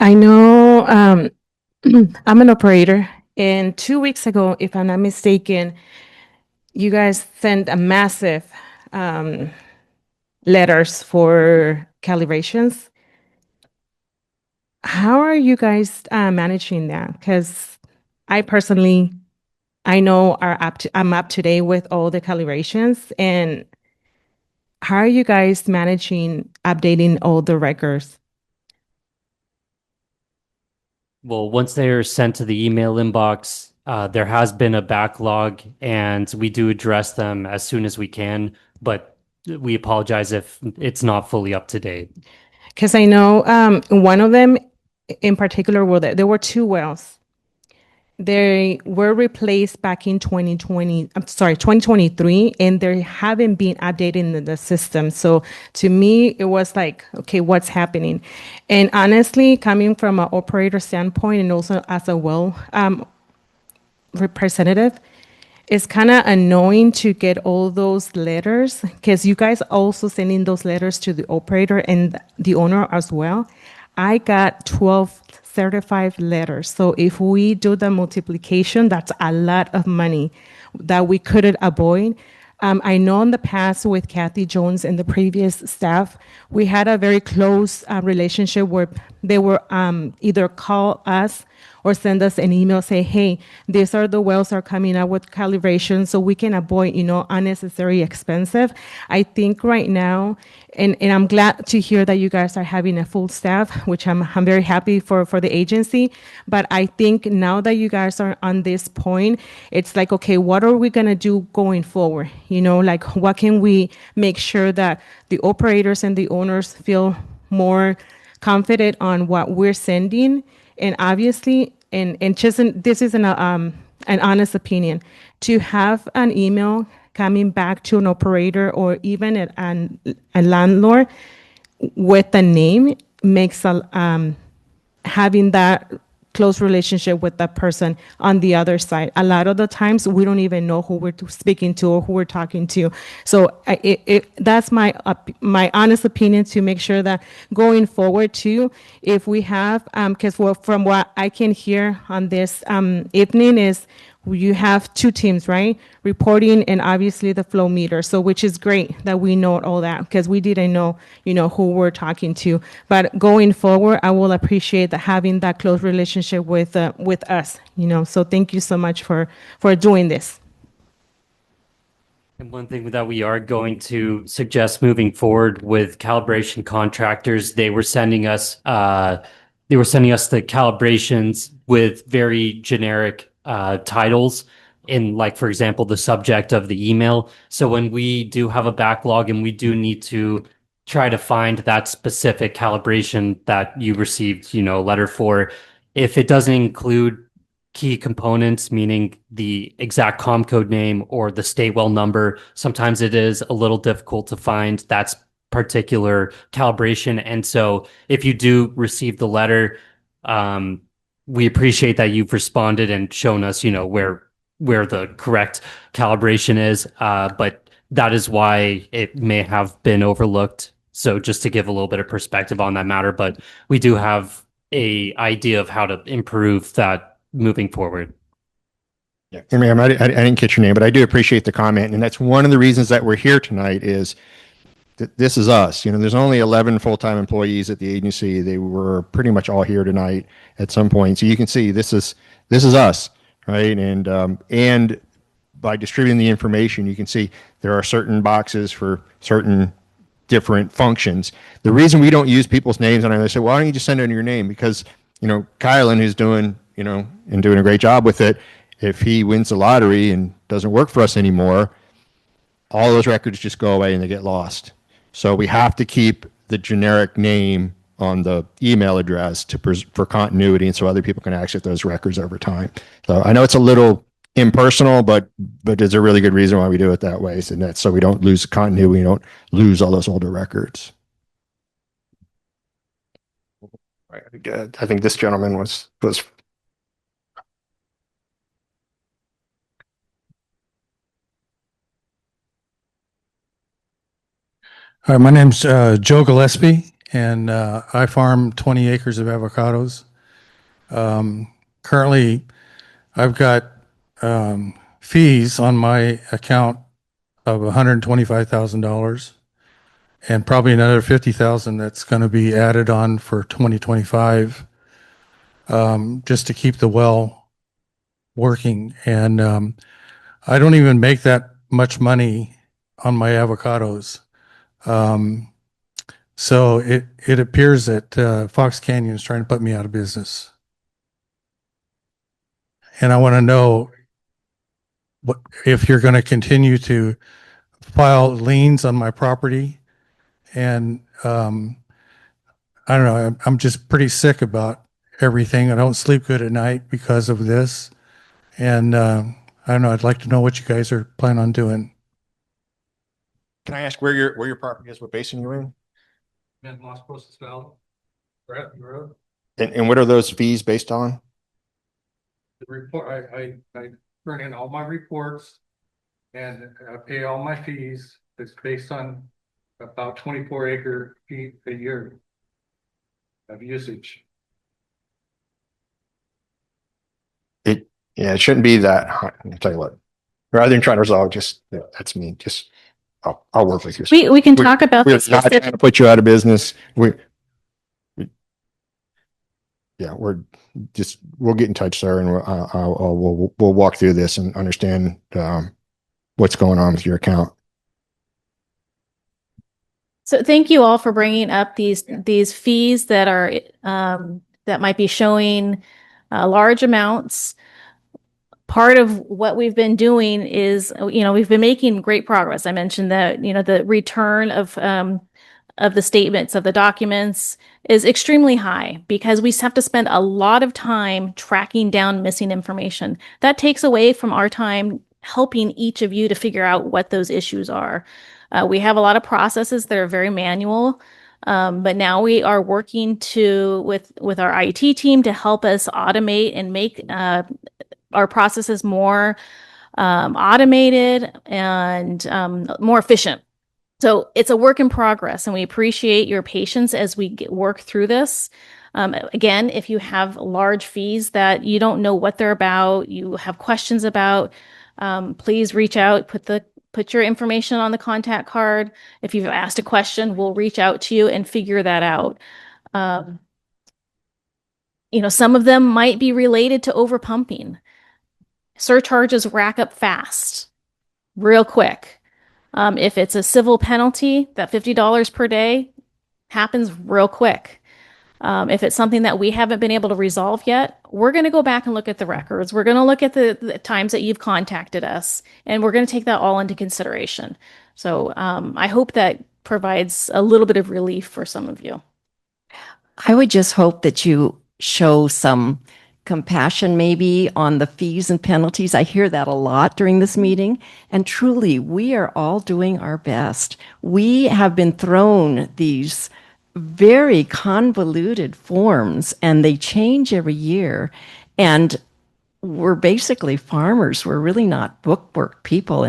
Speaker 17: I know I'm an operator, and 2 weeks ago, if I'm not mistaken, you guys sent a massive letters for calibrations. How are you guys managing that? Because I personally, I know I'm up to date with all the calibrations, and how are you guys managing updating all the records?
Speaker 4: Well, once they are sent to the email inbox, there has been a backlog and we do address them as soon as we can, but we apologize if it's not fully up to date.
Speaker 17: Because I know one of them in particular, there were 2 wells. They were replaced back in 2023, and they haven't been updated in the system. So to me, it was like, okay, what's happening? And honestly, coming from an operator standpoint and also as a well representative, it's kind of annoying to get all those letters because you guys also sending those letters to the operator and the owner as well. I got 12 certified letters. So if we do the multiplication, that's a lot of money that we couldn't avoid. I know in the past with Kathy Jones and the previous staff, we had a very close relationship where they were either call us or send us an email, say, hey, these are the wells are coming up with calibration so we can avoid, unnecessary expensive. I think right now, and I'm glad to hear that you guys are having a full staff, which I'm very happy for the agency. But I think now that you guys are on this point, it's like, okay, what are we going to do going forward? Like what can we make sure that the operators and the owners feel more confident on what we're sending? And obviously, and just this is an honest opinion, to have an email coming back to an operator or even a landlord with a name makes having that close relationship with that person on the other side. A lot of the times we don't even know who we're speaking to or who we're talking to. So that's my honest opinion, to make sure that going forward too, if we have, because from what I can hear on this evening is you have 2 teams, right? Reporting and obviously the flow meter. So which is great that we know all that because we didn't know, who we're talking to. But going forward, I will appreciate having that close relationship with us, So thank you so much for doing this.
Speaker 4: And one thing that we are going to suggest moving forward with calibration contractors, they were sending us the calibrations with very generic titles in, like, for example, the subject of the email. So when we do have a backlog and we do need to try to find that specific calibration that you received, a letter for, if it doesn't include key components, meaning the exact COM code name or the state well number, sometimes it is a little difficult to find that particular calibration. And so if you do receive the letter, we appreciate that you've responded and shown us, where the correct calibration is. But that is why it may have been overlooked. So just to give a little bit of perspective on that matter, but we do have a idea of how to improve that moving forward.
Speaker 1: Yeah, I mean, I didn't catch your name, but I do appreciate the comment, and that's one of the reasons that we're here tonight is that this is us. You know, there's only 11 full-time employees at the agency. They were pretty much all here tonight at some point, so you can see this is us, right? And by distributing the information, you can see there are certain boxes for certain different functions. The reason we don't use people's names, and I say, why don't you just send in your name? Because, you know, Kylan, who's doing, you know, and doing a great job with it, if he wins the lottery and doesn't work for us anymore, all those records just go away and they get lost. So we have to keep the generic name on the email address for continuity and so other people can access those records over time. So I know it's a little impersonal, but there's a really good reason why we do it that way. And that's so we don't lose continuity, we don't lose all those older records. Right. I think this gentleman was.
Speaker 18: Hi, my name's Joe Gillespie, and I farm 20 acres of avocados. Currently, I've got fees on my account of $125,000, and probably another $50,000 that's going to be added on for 2025, just to keep the well working. And I don't even make that much money on my avocados. So it appears that Fox Canyon is trying to put me out of business. And I want to know if you're going to continue to file liens on my property. And I don't know, I'm just pretty sick about everything. I don't sleep good at night because of this. And I don't know, I'd like to know what you guys are planning on doing.
Speaker 1: Can I ask where your property is, what basin you're in?
Speaker 18: In Las Cruces Valley, Bradley Road.
Speaker 1: And what are those fees based on?
Speaker 18: The report, I turn in all my reports and I pay all my fees. It's based on about 24 acre feet a year of usage.
Speaker 1: Yeah, it shouldn't be that high. I'll tell you what, rather than trying to resolve, that's me. Just I'll work with you.
Speaker 2: We can talk about
Speaker 1: We're
Speaker 2: this.
Speaker 1: not trying to put you out of business. We'll get in touch, sir, and we'll walk through this and understand what's going on with your account.
Speaker 2: So thank you all for bringing up these fees that are that might be showing large amounts. Part of what we've been doing is, you know, we've been making great progress. I mentioned that, you know, the return of the statements of the documents is extremely high because we have to spend a lot of time tracking down missing information. That takes away from our time helping each of you to figure out what those issues are. We have a lot of processes that are very manual, but now we are working with our IT team to help us automate and make our processes more automated and more efficient. So it's a work in progress, and we appreciate your patience as we work through this. Again, if you have large fees that you don't know what they're about, you have questions about, please reach out, put your information on the contact card. If you've asked a question, we'll reach out to you and figure that out. You know, some of them might be related to overpumping. Surcharges rack up fast, real quick. If it's a civil penalty, that $50 per day happens real quick. If it's something that we haven't been able to resolve yet, we're going to go back and look at the records. We're going to look at the times that you've contacted us, and we're going to take that all into consideration. So I hope that provides a little bit of relief for some of you.
Speaker 19: I would just hope that you show some compassion maybe on the fees and penalties. I hear that a lot during this meeting. And truly, we are all doing our best. We have been thrown these very convoluted forms and they change every year. And we're basically farmers. We're really not bookwork people.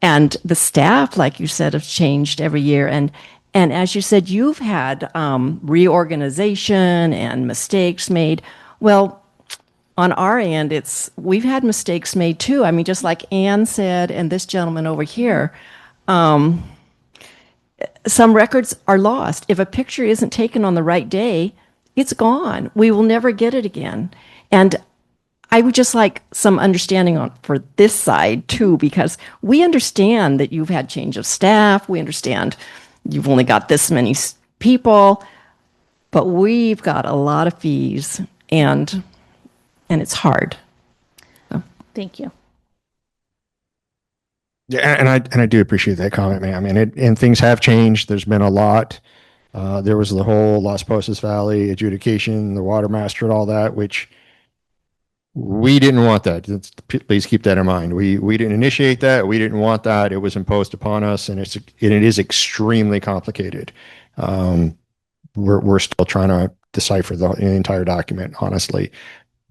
Speaker 19: And the staff, like you said, have changed every year. And as you said, you've had reorganization and mistakes made. Well, on our end, we've had mistakes made too. I mean, just like Ann said, and this gentleman over here, some records are lost. If a picture isn't taken on the right day, it's gone. We will never get it again. And I would just like some understanding for this side too, because we understand that you've had change of staff. We understand you've only got this many people, but we've got a lot of fees, and it's hard.
Speaker 2: Thank you.
Speaker 1: Yeah, and I do appreciate that comment, man. I mean, and things have changed. There's been a lot. There was the whole Las Posas Valley adjudication, the water master, and all that, which we didn't want that. Please keep that in mind. We didn't initiate that. We didn't want that. It was imposed upon us, and it is extremely complicated. We're still trying to decipher the entire document, honestly.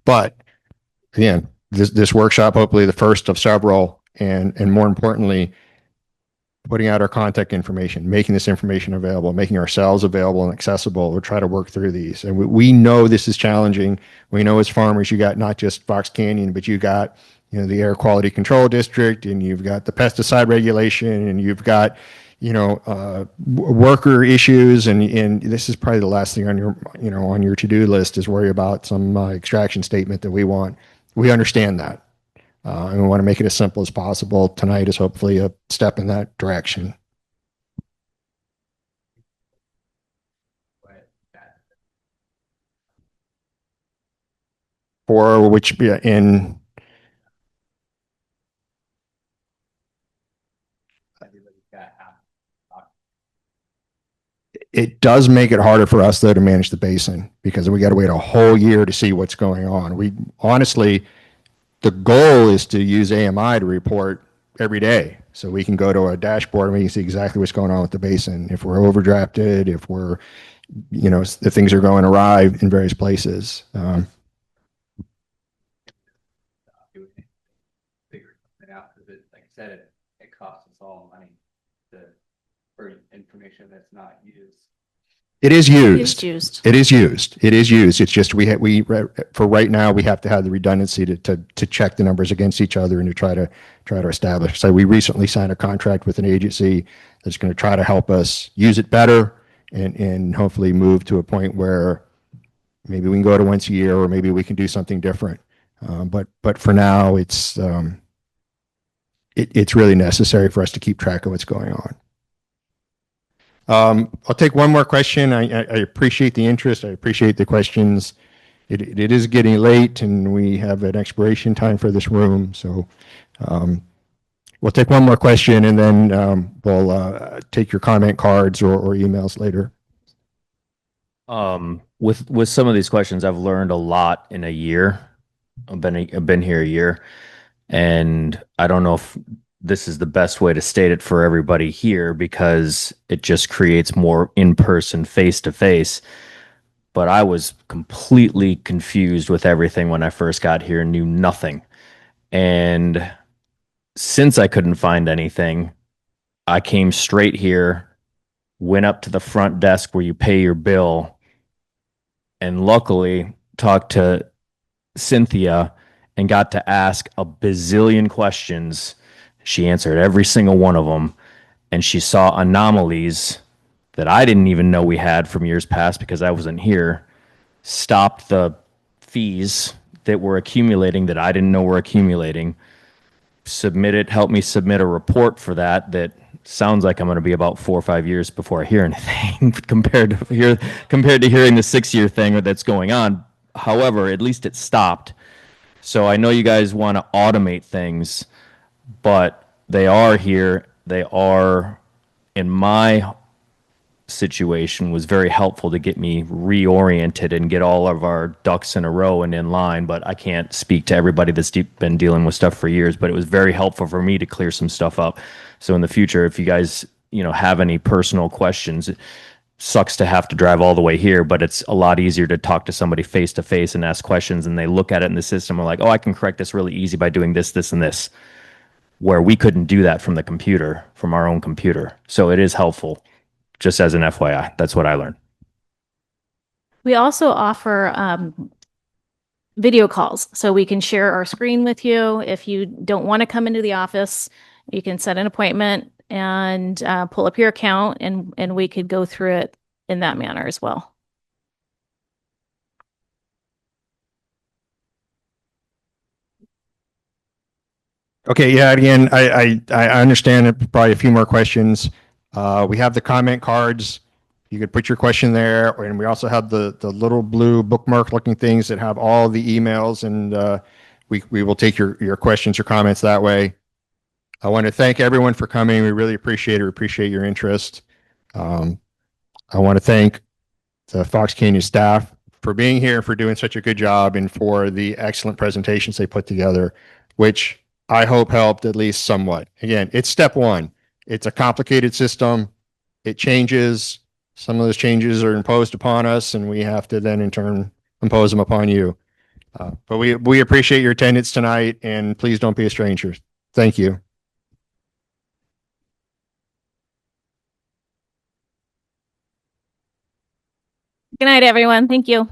Speaker 1: But again, this workshop, hopefully the first of several, and more importantly, putting out our contact information, making this information available, making ourselves available and accessible. We'll try to work through these. And we know this is challenging. We know as farmers, you got not just Fox Canyon, but you got, the Air Quality Control District, and you've got the pesticide regulation, and you've got, worker issues. And this is probably the last thing on your to-do list is worry about some extraction statement that we want. We understand that. And we want to make it as simple as possible. Tonight is hopefully a step in that direction. For which, in it does make it harder for us though to manage the basin, because we got to wait a whole year to see what's going on. We honestly, the goal is to use AMI to report every day. So we can go to a dashboard and we can see exactly what's going on with the basin. If we're overdrafted, if we're, if things are going awry in various places.
Speaker 9: Like I said, it costs us all money for information that's not used.
Speaker 1: It is used.
Speaker 2: It is used.
Speaker 1: It is used. It is used. It's just we for right now we have to have the redundancy to check the numbers against each other and to try to establish. So we recently signed a contract with an agency that's going to try to help us use it better and hopefully move to a point where maybe we can go to once a year, or maybe we can do something different. But for now, it's really necessary for us to keep track of what's going on. I'll take one more question. I appreciate the interest. I appreciate the questions. It is getting late, and we have an expiration time for this room. So we'll take one more question, and then we'll take your comment cards or emails later.
Speaker 8: With some of these questions, I've learned a lot in a year. I've been here a year, and I don't know if this is the best way to state it for everybody here, because it just creates more in-person, face-to-face. But I was completely confused with everything when I first got here, knew nothing. And since I couldn't find anything, I came straight here, went up to the front desk where you pay your bill, and luckily talked to Cynthia and got to ask a bazillion questions. She answered every single one of them, and she saw anomalies that I didn't even know we had from years past because I wasn't here, stopped the fees that were accumulating that I didn't know were accumulating, helped me submit a report for that sounds like I'm going to be about 4 or 5 years before I hear anything compared to hearing the 6-year thing that's going on. However, at least it stopped. So I know you guys want to automate things, but they are here. They are, in my situation, was very helpful to get me reoriented and get all of our ducks in a row and in line. But I can't speak to everybody that's been dealing with stuff for years, but it was very helpful for me to clear some stuff up. So in the future, if you guys, have any personal questions, it sucks to have to drive all the way here, but it's a lot easier to talk to somebody face to face and ask questions, and they look at it in the system and are like, oh, I can correct this really easy by doing this, this, and this, where we couldn't do that from our own computer. So it is helpful. Just as an FYI, that's what I learned.
Speaker 2: We also offer video calls. So we can share our screen with you. If you don't want to come into the office, you can set an appointment and pull up your account, and we could go through it in that manner as well.
Speaker 1: Okay, yeah, again, I understand it, probably a few more questions. We have the comment cards. You could put your question there, and we also have the little blue bookmark looking things that have all the emails, and we will take your questions or comments that way. I want to thank everyone for coming. We really appreciate it. We appreciate your interest. I want to thank the Fox Canyon staff for being here, for doing such a good job, and for the excellent presentations they put together, which I hope helped at least somewhat. Again, it's step one. It's a complicated system. It changes. Some of those changes are imposed upon us, and we have to then in turn impose them upon you. But we appreciate your attendance tonight, and please don't be a stranger. Thank you.
Speaker 2: Good night, everyone. Thank you.